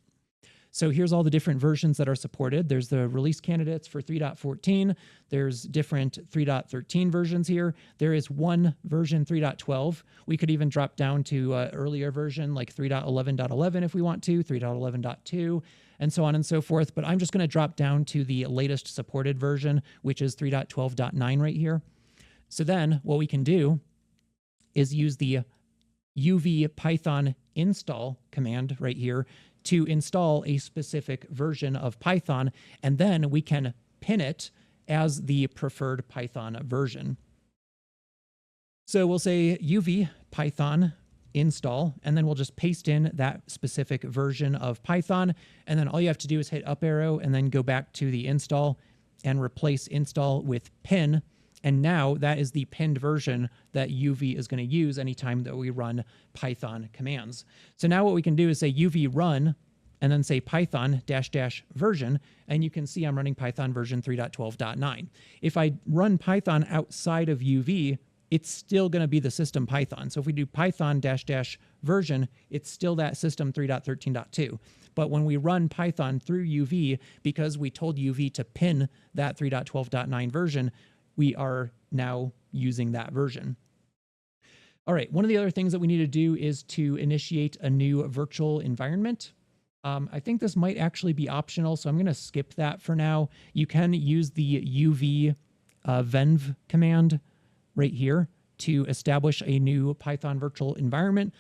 So here's all the different versions that are supported. There's the release candidates for 3.14. There's different 3.13 versions here. There is one version 3.12. We could even drop down to an earlier version like 3.11.11 if we want to, 3.11.2, and so on and so forth. But I'm just going to drop down to the latest supported version, which is 3.12.9 right here. So then what we can do is use the UV Python install command right here to install a specific version of Python, and then we can pin it as the preferred Python version. So we'll say UV Python install, and then we'll just paste in that specific version of Python. And then all you have to do is hit up arrow and then go back to the install and replace install with pin. And now that is the pinned version that UV is going to use anytime that we run Python commands. So now what we can do is say UV run and then say Python -- version, and you can see I'm running Python version 3.12.9. If I run Python outside of UV, it's still going to be the system Python. So if we do Python -- version, it's still that system 3.13.2. But when we run Python through UV, because we told UV to pin that 3.12.9 version, we are now using that version. All right, one of the other things that we need to do is to initiate a new virtual environment. I think this might actually be optional, so I'm going to skip that for now. You can use the UV venv command right here to establish a new Python virtual environment.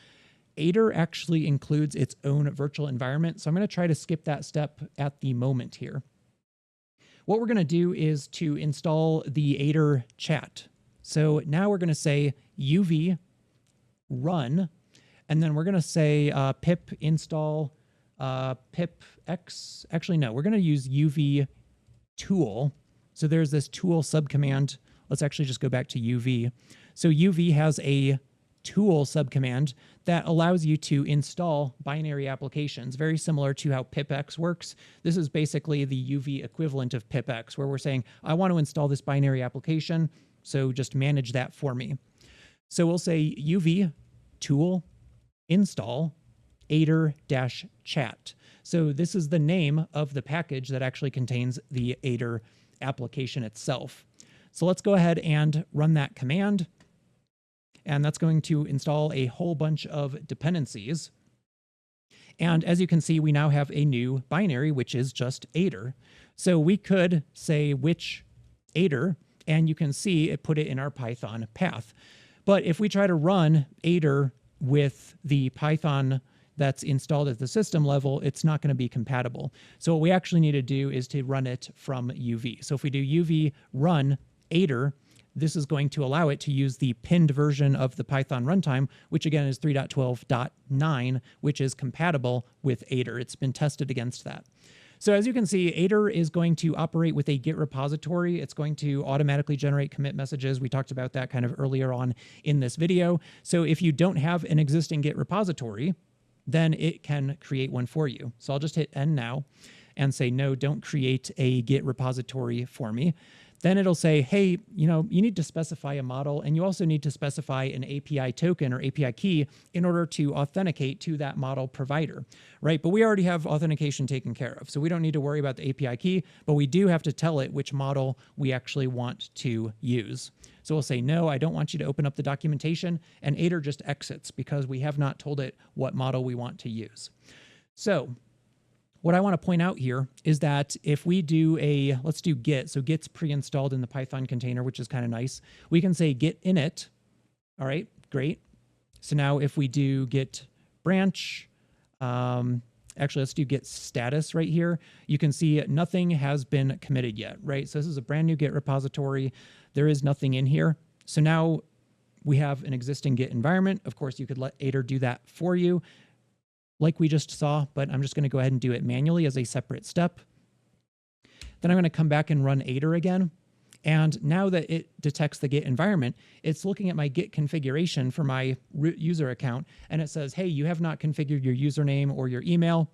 Aider actually includes its own virtual environment, so I'm going to try to skip that step at the moment here. What we're going to do is to install the Aider chat. So now we're going to say UV run, and then we're going to say pip install pip x. Actually, no, we're going to use UV tool. So there's this tool subcommand. Let's actually just go back to UV. So UV has a tool subcommand that allows you to install binary applications, very similar to how pipx works. This is basically the UV equivalent of pipx, where we're saying, I want to install this binary application, so just manage that for me. So we'll say UV tool install Aider-chat. So this is the name of the package that actually contains the Aider application itself. So let's go ahead and run that command. And that's going to install a whole bunch of dependencies. And as you can see, we now have a new binary, which is just Aider. So we could say which Aider, and you can see it put it in our Python path. But if we try to run Aider with the Python that's installed at the system level, it's not going to be compatible. So what we actually need to do is to run it from UV. So if we do UV run Aider, this is going to allow it to use the pinned version of the Python runtime, which again is 3.12.9, which is compatible with Aider. It's been tested against that. So as you can see, Aider is going to operate with a Git repository. It's going to automatically generate commit messages. We talked about that kind of earlier on in this video. So if you don't have an existing Git repository, then it can create one for you. So I'll just hit N now and say, no, don't create a Git repository for me. Then it'll say, hey, you need to specify a model, and you also need to specify an API token or API key in order to authenticate to that model provider, right? But we already have authentication taken care of, so we don't need to worry about the API key, but we do have to tell it which model we actually want to use. So we'll say, no, I don't want you to open up the documentation, and Aider just exits because we have not told it what model we want to use. So what I want to point out here is that if we do let's do git. So git's pre-installed in the Python container, which is kind of nice. We can say git init. All right, great. So now if we do git branch, actually let's do git status right here. You can see nothing has been committed yet, right? So this is a brand new Git repository. There is nothing in here. So now we have an existing Git environment. Of course, you could let Aider do that for you, like we just saw, but I'm just going to go ahead and do it manually as a separate step. Then I'm going to come back and run Aider again. And now that it detects the Git environment, it's looking at my Git configuration for my root user account, and it says, hey, you have not configured your username or your email.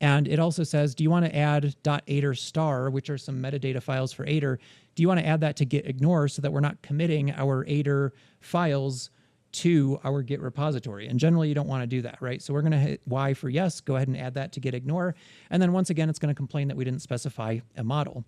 And it also says, do you want to add .aider star, which are some metadata files for Aider? Do you want to add that to git ignore so that we're not committing our Aider files to our Git repository? And generally you don't want to do that, right? So we're going to hit Y for yes, go ahead and add that to git ignore. And then once again, it's going to complain that we didn't specify a model.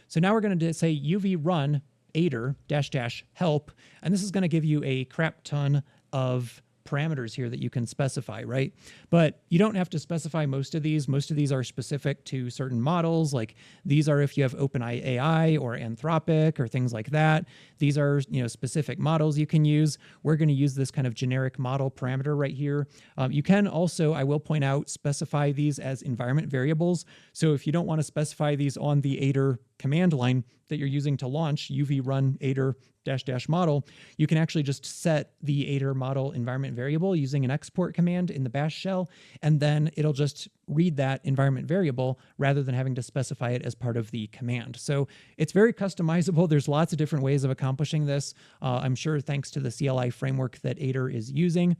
So now we're going to say UV run Aider -- help. And this is going to give you a crap ton of parameters here that you can specify, right? But you don't have to specify most of these. Most of these are specific to certain models. Like these are if you have OpenAI or Anthropic or things like that. These are, specific models you can use. We're going to use this kind of generic model parameter right here. You can also, I will point out, specify these as environment variables. So if you don't want to specify these on the Aider command line that you're using to launch UV run aider -- model, you can actually just set the aider model environment variable using an export command in the bash shell, and then it'll just read that environment variable rather than having to specify it as part of the command. So it's very customizable. There's lots of different ways of accomplishing this. I'm sure thanks to the CLI framework that aider is using.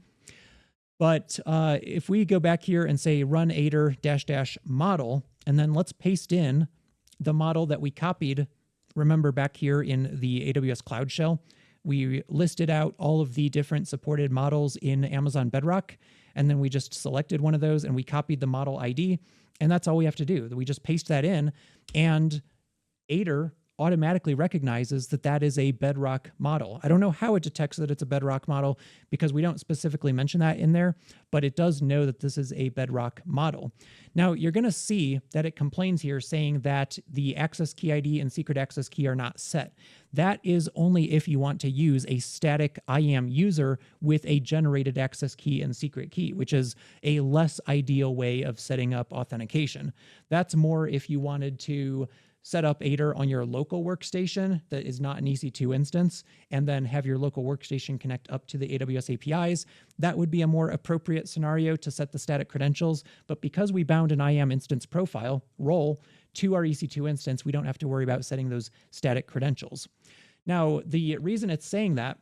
But if we go back here and say run aider -- model, and then let's paste in the model that we copied. Remember back here in the AWS Cloud Shell, we listed out all of the different supported models in Amazon Bedrock, and then we just selected one of those and we copied the model ID, and that's all we have to do. We just paste that in, and aider automatically recognizes that that is a Bedrock model. I don't know how it detects that it's a Bedrock model because we don't specifically mention that in there, but it does know that this is a Bedrock model. Now, you're going to see that it complains here saying that the access key ID and secret access key are not set. That is only if you want to use a static IAM user with a generated access key and secret key, which is a less ideal way of setting up authentication. That's more if you wanted to set up aider on your local workstation that is not an EC2 instance, and then have your local workstation connect up to the AWS APIs. That would be a more appropriate scenario to set the static credentials. But because we bound an IAM instance profile role to our EC2 instance, we don't have to worry about setting those static credentials. Now, the reason it's saying that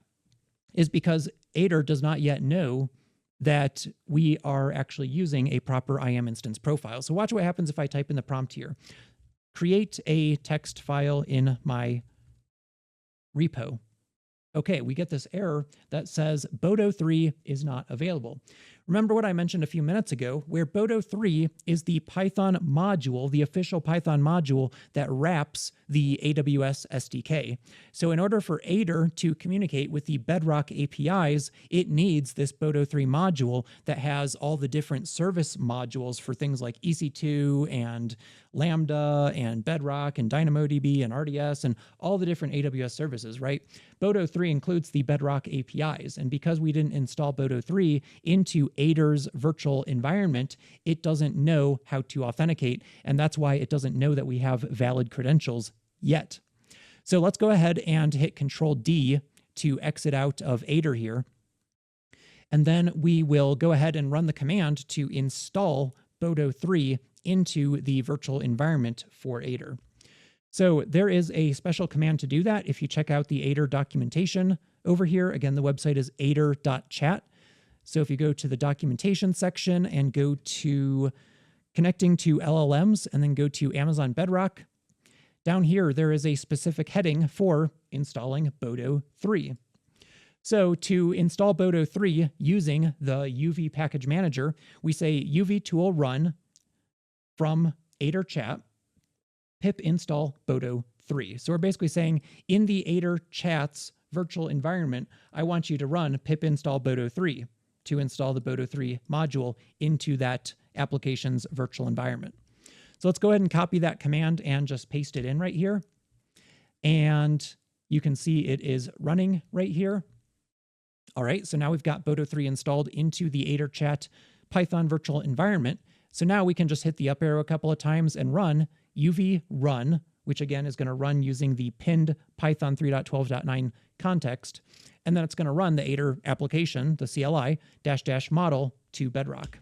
is because aider does not yet know that we are actually using a proper IAM instance profile. So watch what happens if I type in the prompt here. Create a text file in my repo. Okay, we get this error that says Bodo3 is not available. Remember what I mentioned a few minutes ago, where Bodo3 is the Python module, the official Python module that wraps the AWS SDK. So in order for aider to communicate with the Bedrock APIs, it needs this Bodo3 module that has all the different service modules for things like EC2 and Lambda and Bedrock and DynamoDB and RDS and all the different AWS services, right? Bodo3 includes the Bedrock APIs, and because we didn't install Bodo3 into aider's virtual environment, it doesn't know how to authenticate, and that's why it doesn't know that we have valid credentials yet. So let's go ahead and hit Control-D to exit out of aider here, and then we will go ahead and run the command to install Bodo3 into the virtual environment for aider. So there is a special command to do that. If you check out the aider documentation over here, again, the website is aider.chat. So if you go to the documentation section and go to connecting to LLMs and then go to Amazon Bedrock, down here there is a specific heading for installing Bodo3. So to install Bodo3 using the UV package manager, we say UV tool run from aider chat pip install Bodo3. So we're basically saying in the aider chat's virtual environment, I want you to run pip install Bodo3 to install the Bodo3 module into that application's virtual environment. So let's go ahead and copy that command and just paste it in right here. And you can see it is running right here. All right, so now we've got Bodo3 installed into the aider chat Python virtual environment. So now we can just hit the up arrow a couple of times and run UV run, which again is going to run using the pinned Python 3.12.9 context. And then it's going to run the aider application, the CLI -- model to Bedrock.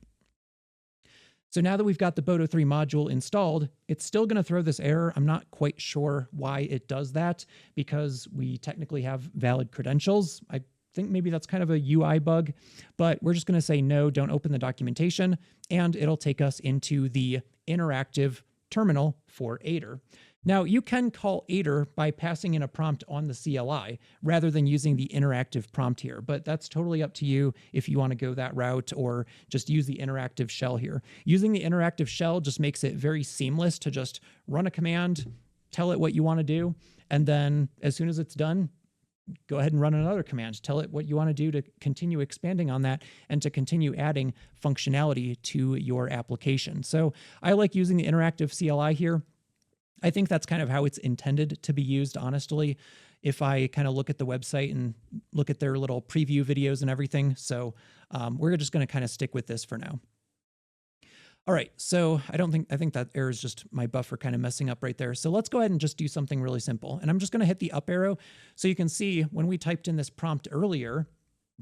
So now that we've got the Bodo3 module installed, it's still going to throw this error. I'm not quite sure why it does that, because we technically have valid credentials. I think maybe that's kind of a UI bug, but we're just going to say no, don't open the documentation, and it'll take us into the interactive terminal for aider. Now, you can call aider by passing in a prompt on the CLI rather than using the interactive prompt here, but that's totally up to you if you want to go that route or just use the interactive shell here. Using the interactive shell just makes it very seamless to just run a command, tell it what you want to do, and then as soon as it's done, go ahead and run another command. Tell it what you want to do to continue expanding on that and to continue adding functionality to your application. So I like using the interactive CLI here. I think that's kind of how it's intended to be used, honestly, if I kind of look at the website and look at their little preview videos and everything. So we're just going to kind of stick with this for now. All right, so I think that error is just my buffer kind of messing up right there. So let's go ahead and just do something really simple. And I'm just going to hit the up arrow. So you can see when we typed in this prompt earlier,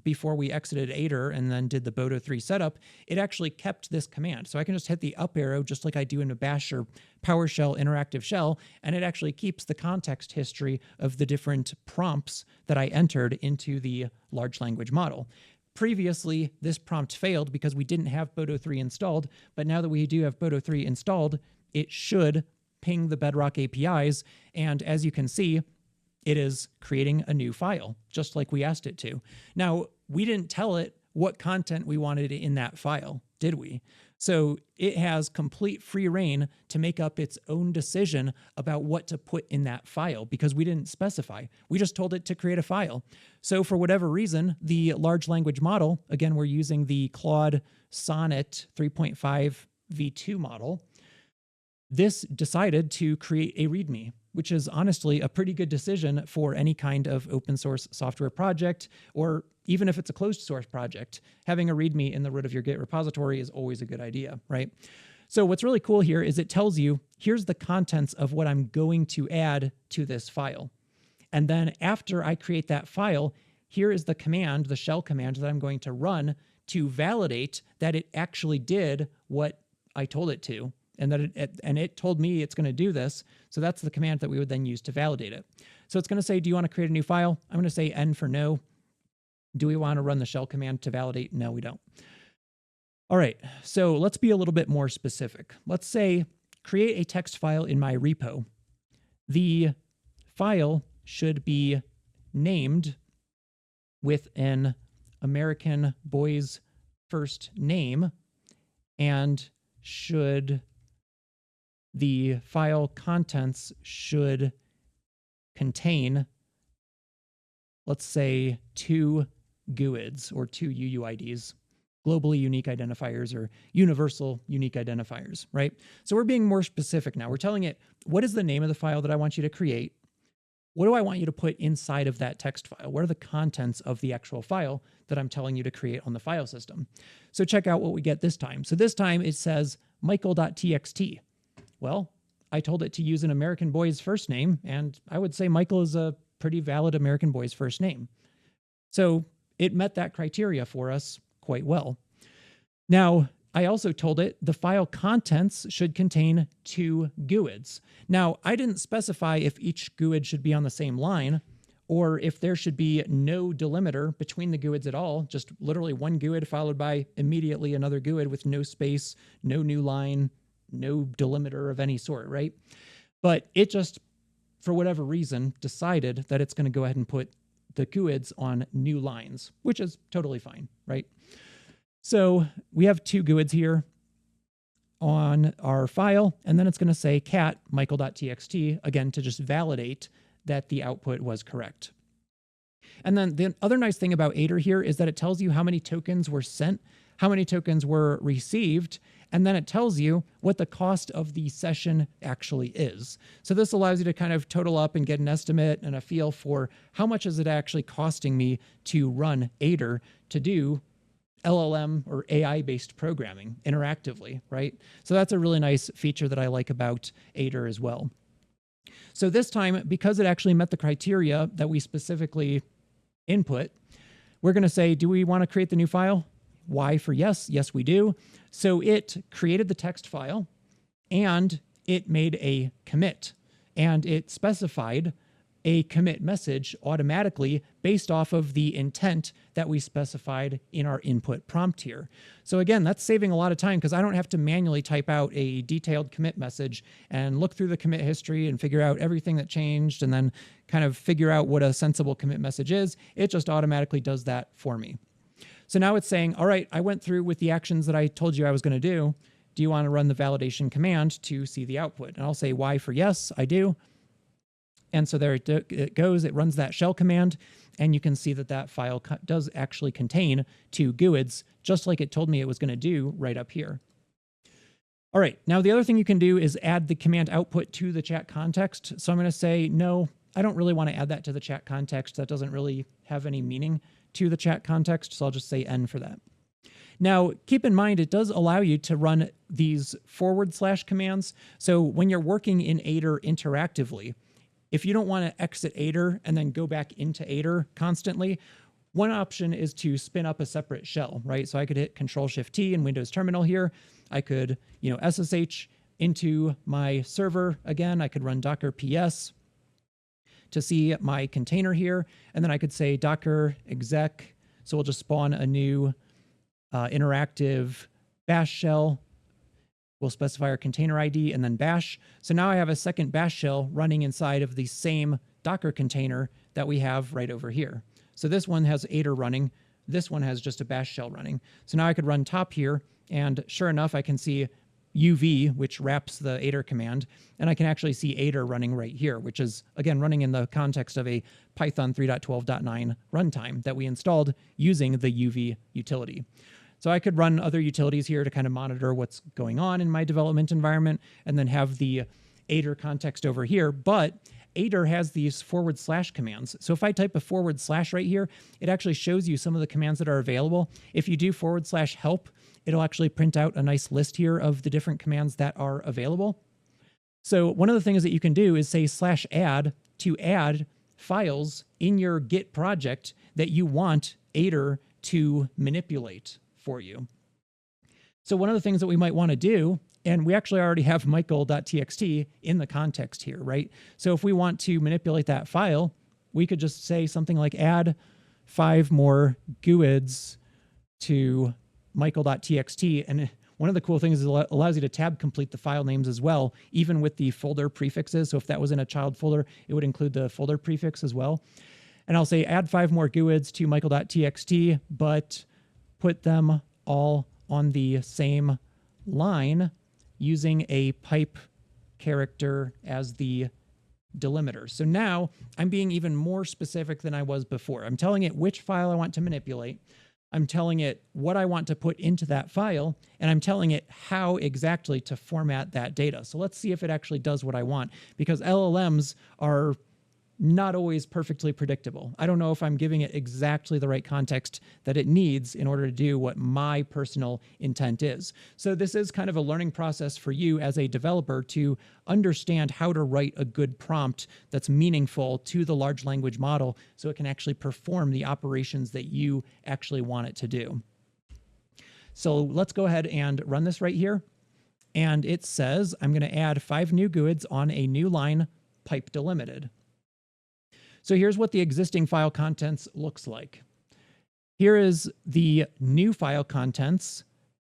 before we exited Aider and then did the Bodo 3 setup, it actually kept this command. So I can just hit the up arrow just like I do in a Bash or PowerShell interactive shell, and it actually keeps the context history of the different prompts that I entered into the large language model. Previously, this prompt failed because we didn't have Bodo 3 installed, but now that we do have Bodo 3 installed, it should ping the Bedrock APIs, and as you can see, it is creating a new file, just like we asked it to. Now, we didn't tell it what content we wanted in that file, did we? So it has complete free reign to make up its own decision about what to put in that file because we didn't specify. We just told it to create a file. So for whatever reason, the large language model, again, we're using the Claude Sonnet 3.5 v2 model, this decided to create a README, which is honestly a pretty good decision for any kind of open source software project, or even if it's a closed source project. Having a README in the root of your Git repository is always a good idea, right? So what's really cool here is it tells you, here's the contents of what I'm going to add to this file. And then after I create that file, here is the command, the shell command that I'm going to run to validate that it actually did what I told it to. And that it told me it's going to do this. So that's the command that we would then use to validate it. So it's going to say, do you want to create a new file? I'm going to say N for no. Do we want to run the shell command to validate? No, we don't. All right, so let's be a little bit more specific. Let's say create a text file in my repo. The file should be named with an American boy's first name, and the file contents should contain, let's say, 2 GUIDs or 2 UUIDs, globally unique identifiers or universal unique identifiers, right? So we're being more specific now. We're telling it, what is the name of the file that I want you to create? What do I want you to put inside of that text file? What are the contents of the actual file that I'm telling you to create on the file system? So check out what we get this time. So this time it says michael.txt. Well, I told it to use an American boy's first name, and I would say Michael is a pretty valid American boy's first name. So it met that criteria for us quite well. Now, I also told it the file contents should contain 2 GUIDs. Now, I didn't specify if each GUID should be on the same line or if there should be no delimiter between the GUIDs at all, just literally one GUID followed by immediately another GUID with no space, no new line, no delimiter of any sort, right? But it just, for whatever reason, decided that it's going to go ahead and put the GUIDs on new lines, which is totally fine, right? So we have 2 GUIDs here on our file, and then it's going to say cat michael.txt, again, to just validate that the output was correct. And then the other nice thing about Aider here is that it tells you how many tokens were sent, how many tokens were received, and then it tells you what the cost of the session actually is. So this allows you to kind of total up and get an estimate and a feel for how much is it actually costing me to run Aider to do LLM or AI-based programming interactively, right? So that's a really nice feature that I like about Aider as well. So this time, because it actually met the criteria that we specifically input, we're going to say, do we want to create the new file? Y for yes. Yes, we do. So it created the text file and it made a commit, and it specified a commit message automatically based off of the intent that we specified in our input prompt here. So again, that's saving a lot of time because I don't have to manually type out a detailed commit message and look through the commit history and figure out everything that changed and then kind of figure out what a sensible commit message is. It just automatically does that for me. So now it's saying, all right, I went through with the actions that I told you I was going to do. Do you want to run the validation command to see the output? And I'll say Y for yes, I do. And so there it goes. It runs that shell command, and you can see that that file does actually contain 2 GUIDs, just like it told me it was going to do right up here. All right, now the other thing you can do is add the command output to the chat context. So I'm going to say, no, I don't really want to add that to the chat context. That doesn't really have any meaning to the chat context, so I'll just say N for that. Now, keep in mind, it does allow you to run these / commands. So when you're working in Aider interactively, if you don't want to exit Aider and then go back into Aider constantly, one option is to spin up a separate shell, right? So I could hit Control-Shift-T in Windows Terminal here. I could, SSH into my server again. I could run Docker PS to see my container here. And then I could say Docker exec. So we'll just spawn a new interactive bash shell. We'll specify our container ID and then bash. So now I have a second bash shell running inside of the same Docker container that we have right over here. So this one has Aider running. This one has just a bash shell running. So now I could run top here, and sure enough, I can see UV, which wraps the Aider command, and I can actually see Aider running right here, which is, again, running in the context of a Python 3.12.9 runtime that we installed using the UV utility. So I could run other utilities here to kind of monitor what's going on in my development environment and then have the Aider context over here. But Aider has these / commands. So if I type a / right here, it actually shows you some of the commands that are available. If you do / help, it'll actually print out a nice list here of the different commands that are available. So one of the things that you can do is say /add to add files in your Git project that you want Aider to manipulate for you. So one of the things that we might want to do, and we actually already have michael.txt in the context here, right? So if we want to manipulate that file, we could just say something like add 5 more GUIDs to michael.txt. And one of the cool things is it allows you to tab complete the file names as well, even with the folder prefixes. So if that was in a child folder, it would include the folder prefix as well. And I'll say add 5 more GUIDs to michael.txt, but put them all on the same line using a pipe character as the delimiter. So now I'm being even more specific than I was before. I'm telling it which file I want to manipulate. I'm telling it what I want to put into that file, and I'm telling it how exactly to format that data. So let's see if it actually does what I want, because LLMs are not always perfectly predictable. I don't know if I'm giving it exactly the right context that it needs in order to do what my personal intent is. So this is kind of a learning process for you as a developer to understand how to write a good prompt that's meaningful to the large language model so it can actually perform the operations that you actually want it to do. So let's go ahead and run this right here. And it says, I'm going to add 5 new GUIDs on a new line, pipe delimited. So here's what the existing file contents looks like. Here is the new file contents,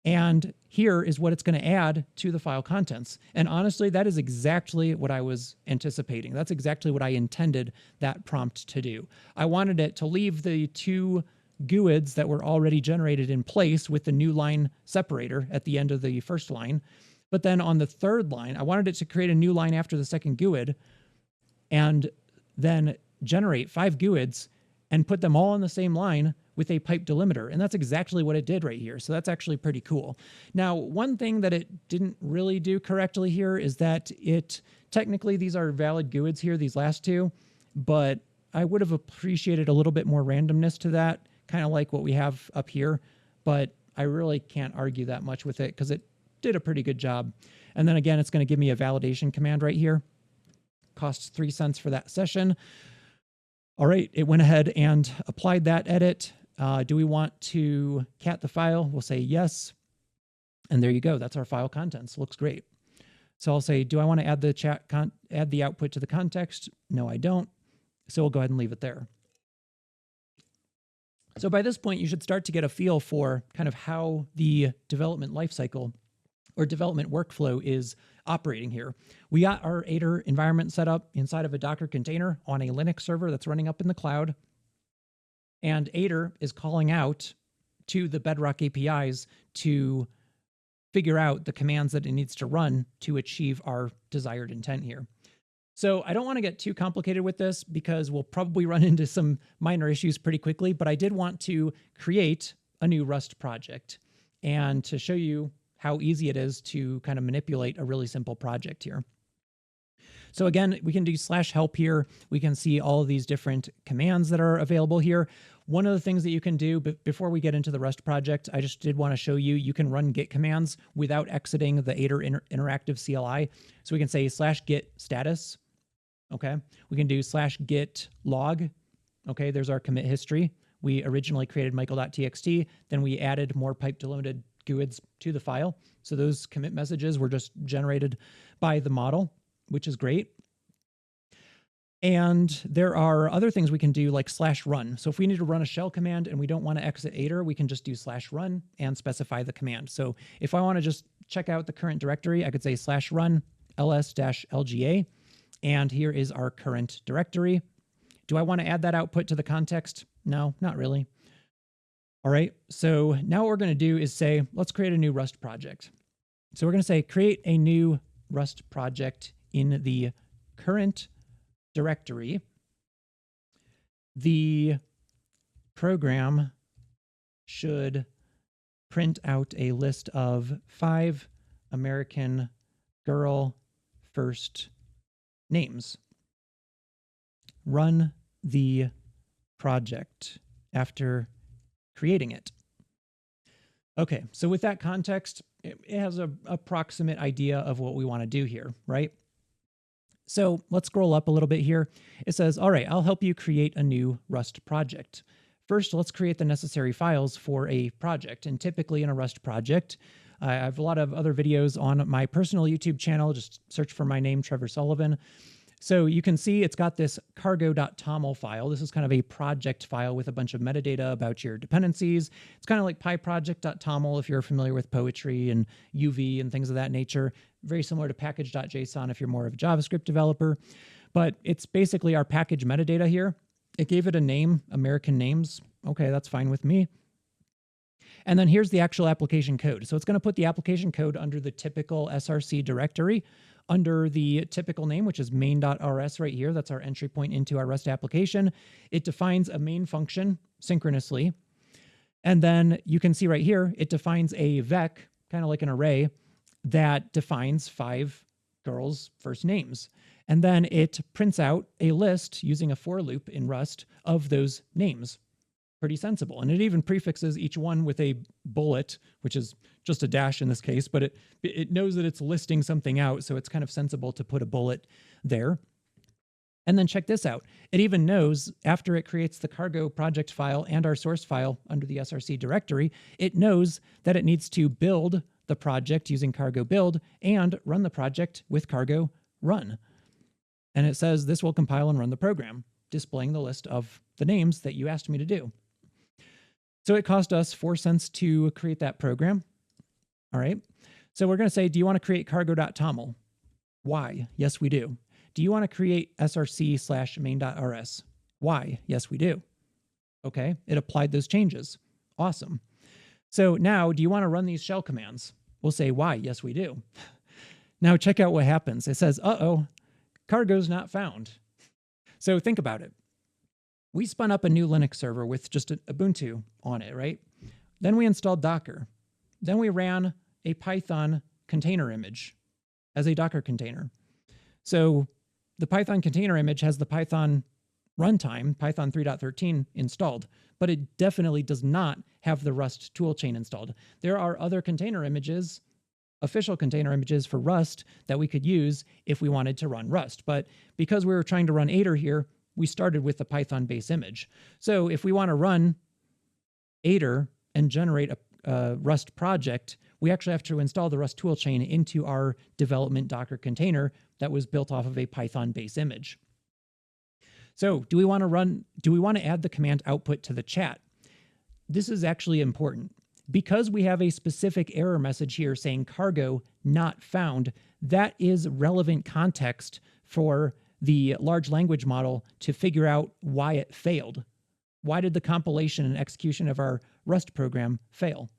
and here is what it's going to add to the file contents. And honestly, that is exactly what I was anticipating. That's exactly what I intended that prompt to do. I wanted it to leave the 2 GUIDs that were already generated in place with the new line separator at the end of the first line. But then on the third line, I wanted it to create a new line after the second GUID, and then generate 5 GUIDs and put them all on the same line with a pipe delimiter. And that's exactly what it did right here. So that's actually pretty cool. Now, one thing that it didn't really do correctly here is that technically these are valid GUIDs here, these last 2, but I would have appreciated a little bit more randomness to that, kind of like what we have up here. But I really can't argue that much with it because it did a pretty good job. And then again, it's going to give me a validation command right here. Costs 3 cents for that session. All right, it went ahead and applied that edit. Do we want to cat the file? We'll say yes. And there you go. That's our file contents. Looks great. So I'll say, do I want to add the output to the context? No, I don't. So we'll go ahead and leave it there. So by this point, you should start to get a feel for kind of how the development lifecycle or development workflow is operating here. We got our Aider environment set up inside of a Docker container on a Linux server that's running up in the cloud. And Aider is calling out to the Bedrock APIs to figure out the commands that it needs to run to achieve our desired intent here. So I don't want to get too complicated with this because we'll probably run into some minor issues pretty quickly, but I did want to create a new Rust project and to show you how easy it is to kind of manipulate a really simple project here. So again, we can do /help here. We can see all of these different commands that are available here. One of the things that you can do, but before we get into the Rust project, I just did want to show you, you can run Git commands without exiting the Aider interactive CLI. So we can say /git status. Okay. We can do /git log. Okay. There's our commit history. We originally created michael.txt. Then we added more pipe delimited GUIDs to the file. So those commit messages were just generated by the model, which is great. And there are other things we can do like /run. So if we need to run a shell command and we don't want to exit Aider, we can just do /run and specify the command. So if I want to just check out the current directory, I could say /run ls-lga. And here is our current directory. Do I want to add that output to the context? No, not really. All right, so now what we're going to do is say, let's create a new Rust project. So we're going to say create a new Rust project in the current directory. The program should print out a list of 5 American girl first names. Run the project after creating it. Okay, so with that context, it has an approximate idea of what we want to do here, right? So let's scroll up a little bit here. It says, all right, I'll help you create a new Rust project. First, let's create the necessary files for a project. And typically in a Rust project, I have a lot of other videos on my personal YouTube channel. Just search for my name, Trevor Sullivan. So you can see it's got this cargo.toml file. This is kind of a project file with a bunch of metadata about your dependencies. It's kind of like pyproject.toml if you're familiar with poetry and UV and things of that nature. Very similar to package.json if you're more of a JavaScript developer. But it's basically our package metadata here. It gave it a name, American names. Okay, that's fine with me. And then here's the actual application code. So it's going to put the application code under the typical src directory, under the typical name, which is main.rs right here. That's our entry point into our Rust application. It defines a main function synchronously. And then you can see right here, it defines a vec, kind of like an array, that defines 5 girls' first names. And then it prints out a list using a for loop in Rust of those names. Pretty sensible. And it even prefixes each one with a bullet, which is just a dash in this case, but it knows that it's listing something out, so it's kind of sensible to put a bullet there. And then check this out. It even knows after it creates the cargo project file and our source file under the src directory, it knows that it needs to build the project using cargo build and run the project with cargo run. And it says this will compile and run the program, displaying the list of the names that you asked me to do. So it cost us 4 cents to create that program. All right. So we're going to say, do you want to create cargo.toml? Why? Yes, we do. Do you want to create src/main.rs? Why? Yes, we do. Okay. It applied those changes. Awesome. So now, do you want to run these shell commands? We'll say, why? Yes, we do. Now check out what happens. It says, uh-oh, cargo's not found. So think about it. We spun up a new Linux server with just Ubuntu on it, right? Then we installed Docker. Then we ran a Python container image as a Docker container. So the Python container image has the Python runtime, Python 3.13 installed, but it definitely does not have the Rust toolchain installed. There are other container images, official container images for Rust that we could use if we wanted to run Rust. But because we were trying to run Aider here, we started with the Python base image. So if we want to run Aider and generate a Rust project, we actually have to install the Rust toolchain into our development Docker container that was built off of a Python base image. So do we want to add the command output to the chat? This is actually important. Because we have a specific error message here saying cargo not found, that is relevant context for the large language model to figure out why it failed. Why did the compilation and execution of our Rust program fail?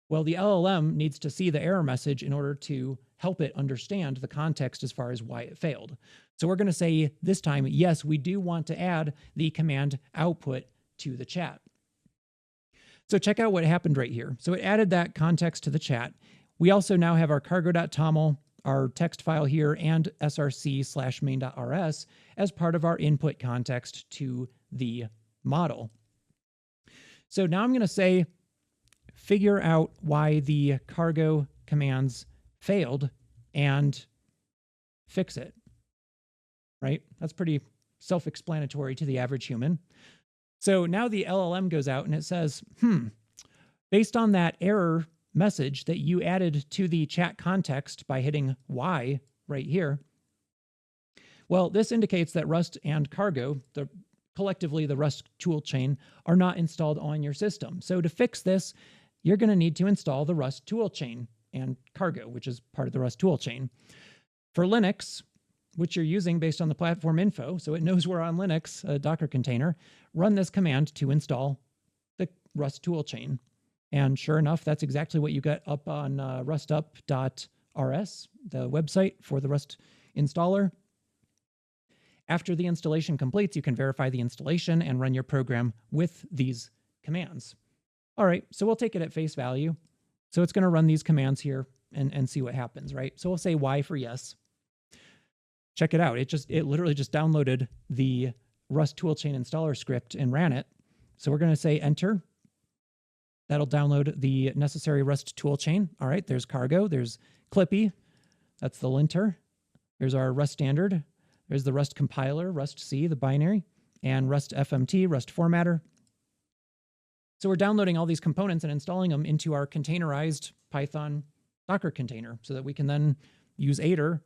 Well, the LLM needs to see the error message in order to help it understand the context as far as why it failed. So we're going to say this time, yes, we do want to add the command output to the chat. So check out what happened right here. So it added that context to the chat. We also now have our cargo.toml, our text file here, and src/main.rs as part of our input context to the model. So now I'm going to say, figure out why the cargo commands failed and fix it, right? That's pretty self-explanatory to the average human. So now the LLM goes out and it says, based on that error message that you added to the chat context by hitting Y right here, well, this indicates that Rust and Cargo, collectively the Rust toolchain, are not installed on your system. So to fix this, you're going to need to install the Rust toolchain and Cargo, which is part of the Rust toolchain. For Linux, which you're using based on the platform info, so it knows we're on Linux, a Docker container, run this command to install the Rust toolchain. And sure enough, that's exactly what you get up on rustup.rs, the website for the Rust installer. After the installation completes, you can verify the installation and run your program with these commands. All right, so we'll take it at face value. So it's going to run these commands here and see what happens, right? So we'll say Y for yes. Check it out. It literally just downloaded the Rust toolchain installer script and ran it. So we're going to say enter. That'll download the necessary Rust toolchain. All right, there's Cargo, there's Clippy, that's the linter. There's our Rust standard. There's the Rust compiler, Rust C, the binary, and Rust FMT, Rust formatter. So we're downloading all these components and installing them into our containerized Python Docker container so that we can then use Aider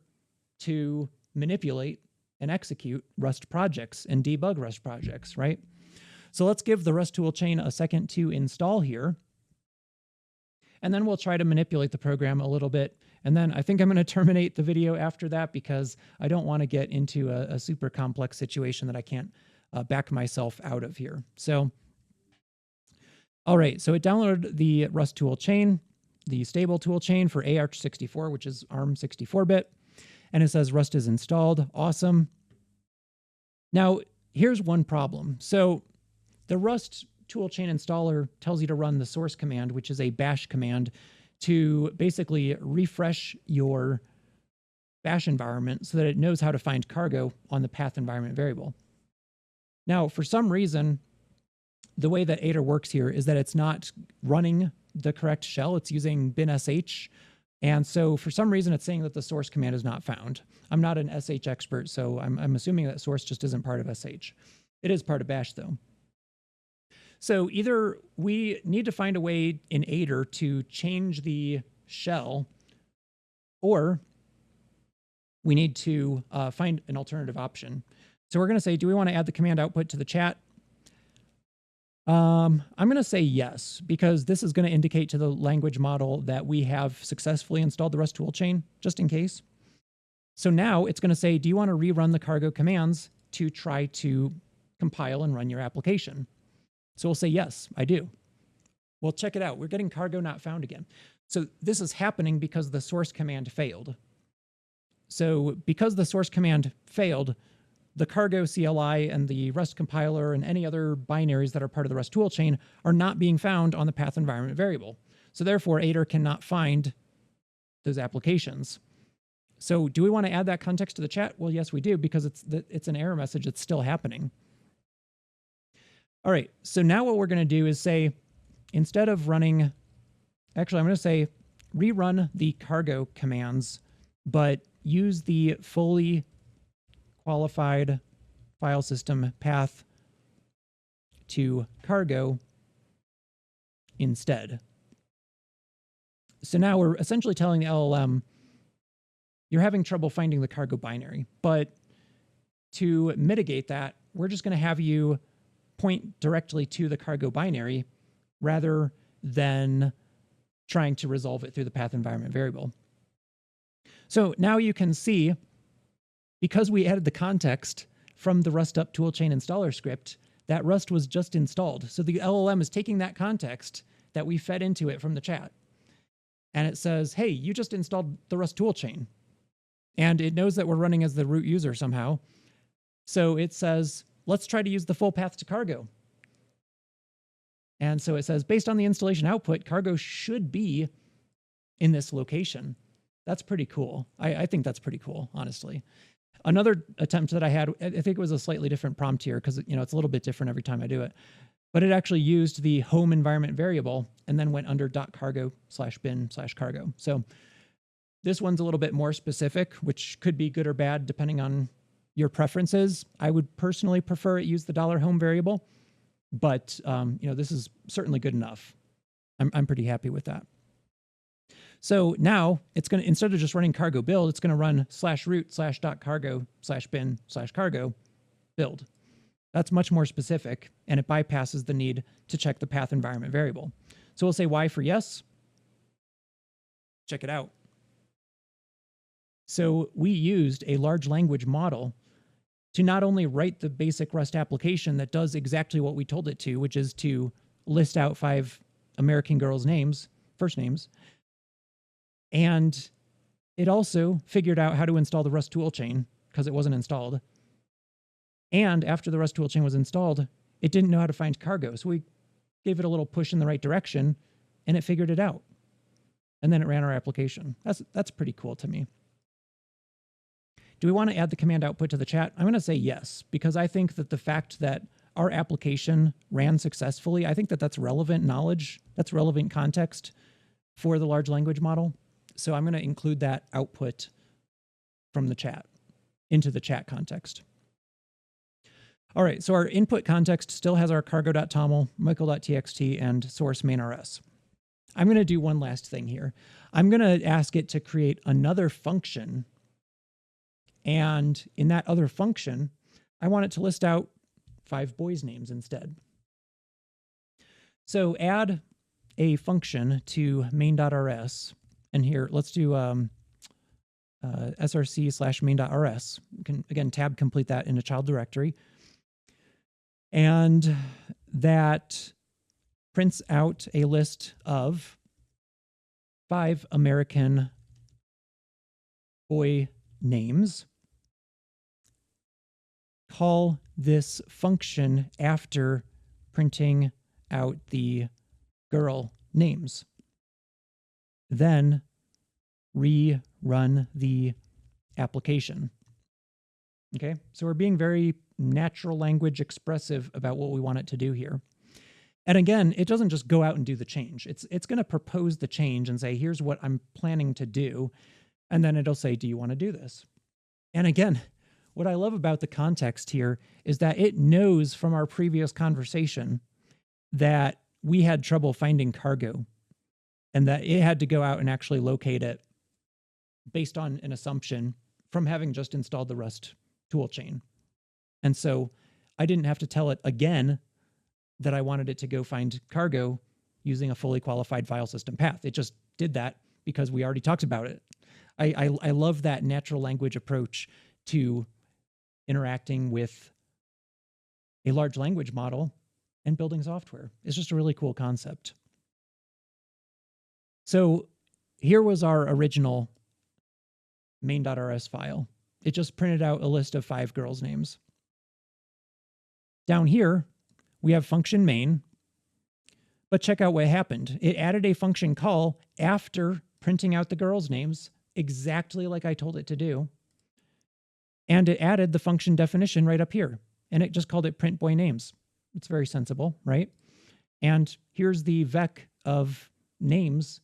to manipulate and execute Rust projects and debug Rust projects, right? So let's give the Rust toolchain a second to install here. And then we'll try to manipulate the program a little bit. And then I think I'm going to terminate the video after that because I don't want to get into a super complex situation that I can't back myself out of here. So, all right, so it downloaded the Rust toolchain, the stable toolchain for AArch64, which is ARM 64-bit. And it says Rust is installed. Awesome. Now, here's one problem. So the Rust toolchain installer tells you to run the source command, which is a bash command, to basically refresh your bash environment so that it knows how to find cargo on the path environment variable. Now, for some reason, the way that Aider works here is that it's not running the correct shell. It's using binsh. And so for some reason, it's saying that the source command is not found. I'm not an sh expert, so I'm assuming that source just isn't part of sh. It is part of bash, though. So either we need to find a way in Aider to change the shell, or we need to find an alternative option. So we're going to say, do we want to add the command output to the chat? I'm going to say yes, because this is going to indicate to the language model that we have successfully installed the Rust toolchain, just in case. So now it's going to say, do you want to rerun the cargo commands to try to compile and run your application? So we'll say, yes, I do. Well, check it out. We're getting cargo not found again. So this is happening because the source command failed. So because the source command failed, the cargo CLI and the Rust compiler and any other binaries that are part of the Rust toolchain are not being found on the path environment variable. So therefore, Aider cannot find those applications. So do we want to add that context to the chat? Well, yes, we do, because it's an error message that's still happening. All right, so now what we're going to do is say, instead of running, actually, I'm going to say rerun the cargo commands, but use the fully qualified file system path to cargo instead. So now we're essentially telling the LLM, you're having trouble finding the cargo binary, but to mitigate that, we're just going to have you point directly to the cargo binary rather than trying to resolve it through the path environment variable. So now you can see, because we added the context from the Rust up toolchain installer script, that Rust was just installed. So the LLM is taking that context that we fed into it from the chat, and it says, hey, you just installed the Rust toolchain. And it knows that we're running as the root user somehow. So it says, let's try to use the full path to cargo. And so it says, based on the installation output, cargo should be in this location. That's pretty cool. I think that's pretty cool, honestly. Another attempt that I had, I think it was a slightly different prompt here because, you know, it's a little bit different every time I do it. but it actually used the home environment variable and then went under .cargo/bin/cargo. So this one's a little bit more specific, which could be good or bad depending on your preferences. I would personally prefer it use the $home variable, but this is certainly good enough. I'm pretty happy with that. So now it's going to, instead of just running cargo build, it's going to run /root/.cargo/bin/cargo build. That's much more specific, and it bypasses the need to check the path environment variable. So we'll say Y for yes. Check it out. So we used a large language model to not only write the basic Rust application that does exactly what we told it to, which is to list out 5 American girls' names, first names, and it also figured out how to install the Rust toolchain because it wasn't installed. And after the Rust toolchain was installed, it didn't know how to find cargo. So we gave it a little push in the right direction and it figured it out. And then it ran our application. That's pretty cool to me. Do we want to add the command output to the chat? I'm going to say yes, because I think that the fact that our application ran successfully, I think that that's relevant knowledge, that's relevant context for the large language model. So I'm going to include that output from the chat into the chat context. All right, so our input context still has our cargo.toml, michael.txt, and source main rs. I'm going to do one last thing here. I'm going to ask it to create another function. And in that other function, I want it to list out 5 boys' names instead. So add a function to main.rs. And here, let's do src/main.rs. You can, again, tab complete that in a child directory. And that prints out a list of 5 American boy names. Call this function after printing out the girl names. Then rerun the application. Okay, so we're being very natural language expressive about what we want it to do here. And again, it doesn't just go out and do the change. It's going to propose the change and say, here's what I'm planning to do. And then it'll say, do you want to do this? And again, what I love about the context here is that it knows from our previous conversation that we had trouble finding cargo and that it had to go out and actually locate it based on an assumption from having just installed the Rust toolchain. And so I didn't have to tell it again that I wanted it to go find cargo using a fully qualified file system path. It just did that because we already talked about it. I love that natural language approach to interacting with a large language model and building software. It's just a really cool concept. So here was our original main.rs file. It just printed out a list of 5 girls' names. Down here, we have function main, but check out what happened. It added a function call after printing out the girls' names, exactly like I told it to do. And it added the function definition right up here, and it just called it print boy names. It's very sensible, right? And here's the vec of names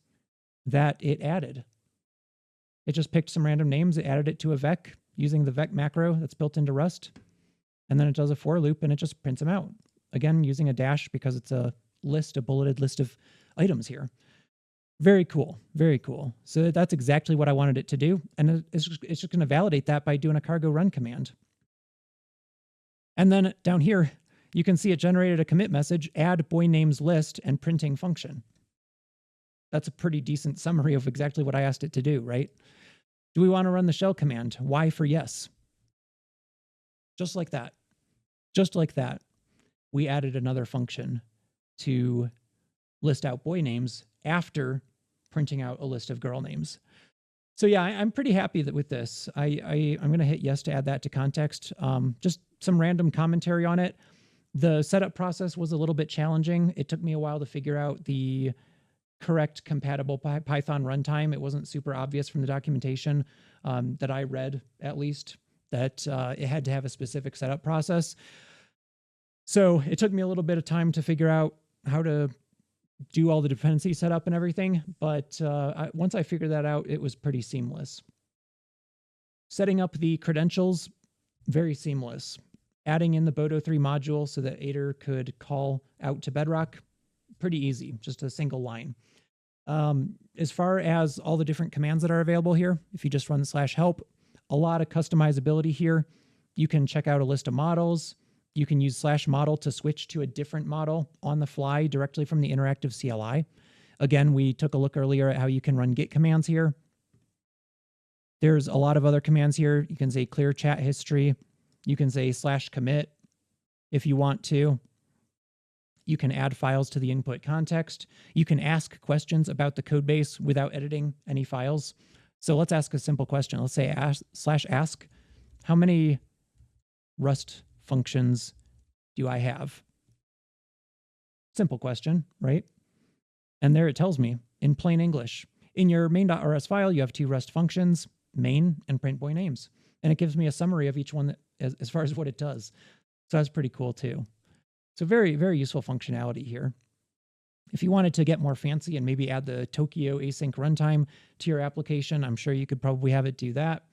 that it added. It just picked some random names, it added it to a vec using the vec macro that's built into Rust, and then it does a for loop and it just prints them out. Again, using a dash because it's a list, a bulleted list of items here. Very cool, very cool. So that's exactly what I wanted it to do, and it's just going to validate that by doing a cargo run command. And then down here, you can see it generated a commit message, add boy names list and printing function. That's a pretty decent summary of exactly what I asked it to do, right? Do we want to run the shell command? Y for yes. Just like that. Just like that. We added another function to list out boy names after printing out a list of girl names. So yeah, I'm pretty happy that with this. I'm going to hit yes to add that to context. Just some random commentary on it. The setup process was a little bit challenging. It took me a while to figure out the correct compatible Python runtime. It wasn't super obvious from the documentation that I read, at least, that it had to have a specific setup process. So it took me a little bit of time to figure out how to do all the dependency setup and everything, but once I figured that out, it was pretty seamless. Setting up the credentials, very seamless. Adding in the Bodo 3 module so that Aider could call out to Bedrock, pretty easy, just a single line. As far as all the different commands that are available here, if you just run /help, a lot of customizability here. You can check out a list of models. You can use /model to switch to a different model on the fly directly from the interactive CLI. Again, we took a look earlier at how you can run git commands here. There's a lot of other commands here. You can say clear chat history. You can say /commit if you want to. You can add files to the input context. You can ask questions about the code base without editing any files. So let's ask a simple question. Let's say /ask, how many Rust functions do I have? Simple question, right? And there it tells me in plain English. In your main.rs file, you have 2 Rust functions, main and print boy names. And it gives me a summary of each one as far as what it does. So that's pretty cool too. So very, very useful functionality here. If you wanted to get more fancy and maybe add the Tokyo async runtime to your application, I'm sure you could probably have it do that.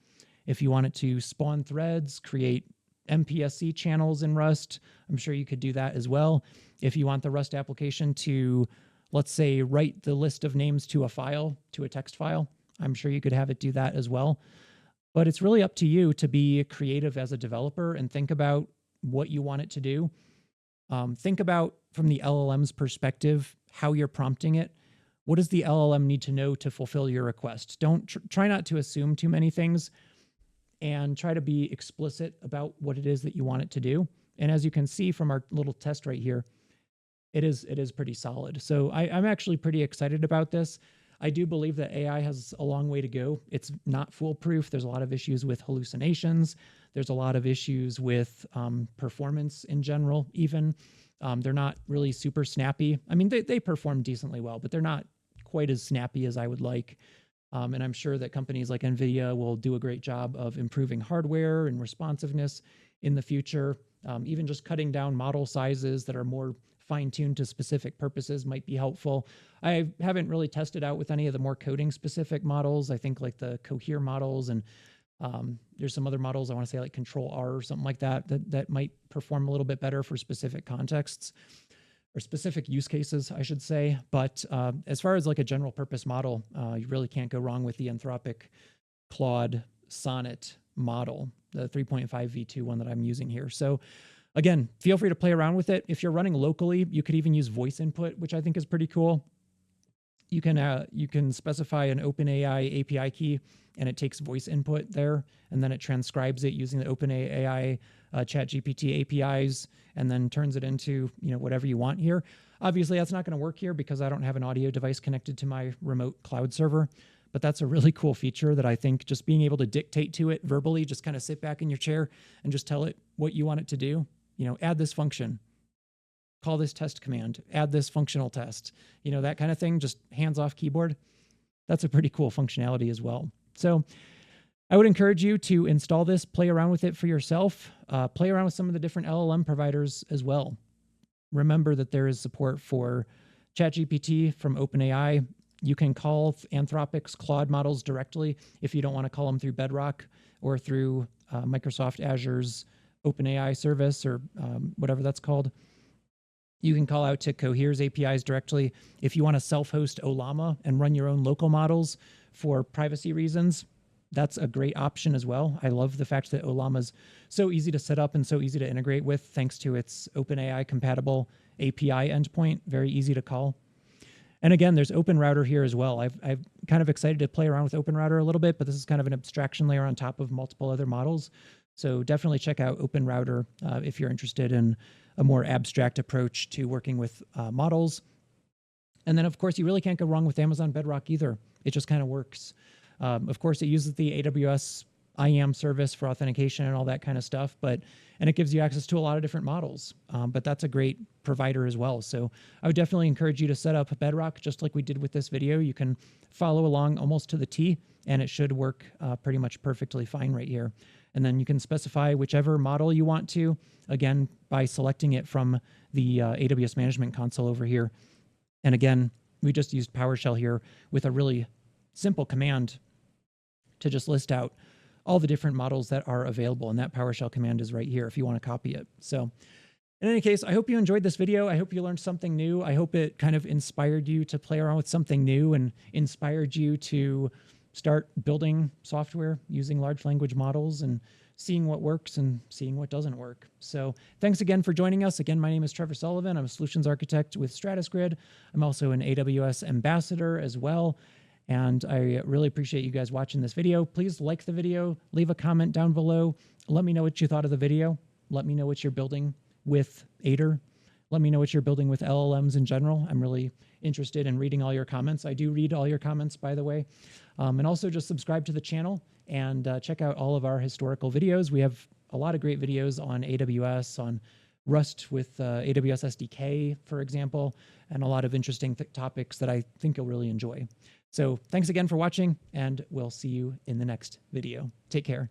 If you wanted to spawn threads, create MPSC channels in Rust, I'm sure you could do that as well. If you want the Rust application to, let's say, write the list of names to a file, to a text file, I'm sure you could have it do that as well. But it's really up to you to be creative as a developer and think about what you want it to do. Think about, from the LLM's perspective, how you're prompting it. What does the LLM need to know to fulfill your request? Don't try not to assume too many things, and try to be explicit about what it is that you want it to do. And as you can see from our little test right here, it is pretty solid. So I'm actually pretty excited about this. I do believe that AI has a long way to go. It's not foolproof. There's a lot of issues with hallucinations. There's a lot of issues with performance in general, even. They're not really super snappy. I mean, they perform decently well, but they're not quite as snappy as I would like. And I'm sure that companies like NVIDIA will do a great job of improving hardware and responsiveness in the future. Even just cutting down model sizes that are more fine-tuned to specific purposes might be helpful. I haven't really tested out with any of the more coding-specific models. I think like the Cohere models, and there's some other models, I want to say like Control R or something like that might perform a little bit better for specific contexts, or specific use cases, I should say. But as far as like a general purpose model, you really can't go wrong with the Anthropic Claude Sonnet model, the 3.5 V2 one that I'm using here. So again, feel free to play around with it. If you're running locally, you could even use voice input, which I think is pretty cool. You can specify an OpenAI API key, and it takes voice input there, and then it transcribes it using the OpenAI ChatGPT APIs, and then turns it into whatever you want here. Obviously, that's not going to work here because I don't have an audio device connected to my remote cloud server. But that's a really cool feature that I think just being able to dictate to it verbally, just kind of sit back in your chair and just tell it what you want it to do. Add this function, call this test command, add this functional test, that kind of thing, just hands off keyboard. That's a pretty cool functionality as well. So I would encourage you to install this, play around with it for yourself, play around with some of the different LLM providers as well. Remember that there is support for ChatGPT from OpenAI. You can call Anthropic's Claude models directly if you don't want to call them through Bedrock or through Microsoft Azure's OpenAI service, or whatever that's called. You can call out to Cohere's APIs directly. If you want to self-host Ollama and run your own local models for privacy reasons, that's a great option as well. I love the fact that Ollama's so easy to set up and so easy to integrate with, thanks to its OpenAI compatible API endpoint, very easy to call. And again, there's OpenRouter here as well. I'm kind of excited to play around with OpenRouter a little bit, but this is kind of an abstraction layer on top of multiple other models. So definitely check out OpenRouter if you're interested in a more abstract approach to working with models. And then, of course, you really can't go wrong with Amazon Bedrock either. It just kind of works. Of course, it uses the AWS IAM service for authentication and all that kind of stuff, and it gives you access to a lot of different models. But that's a great provider as well. So I would definitely encourage you to set up Bedrock just like we did with this video. You can follow along almost to the T, and it should work pretty much perfectly fine right here. and then you can specify whichever model you want to, again, by selecting it from the AWS Management Console over here. And again, we just used PowerShell here with a really simple command to just list out all the different models that are available. And that PowerShell command is right here if you want to copy it. So in any case, I hope you enjoyed this video. I hope you learned something new. I hope it kind of inspired you to play around with something new and inspired you to start building software using large language models and seeing what works and seeing what doesn't work. So thanks again for joining us. Again, my name is Trevor Sullivan. I'm a solutions architect with StratusGrid. I'm also an AWS ambassador as well. And I really appreciate you guys watching this video. Please like the video, leave a comment down below. Let me know what you thought of the video. Let me know what you're building with Aider. Let me know what you're building with LLMs in general. I'm really interested in reading all your comments. I do read all your comments, by the way. And also just subscribe to the channel and check out all of our historical videos. We have a lot of great videos on AWS, on Rust with AWS SDK, for example, and a lot of interesting topics that I think you'll really enjoy. So thanks again for watching, and we'll see you in the next video. Take care.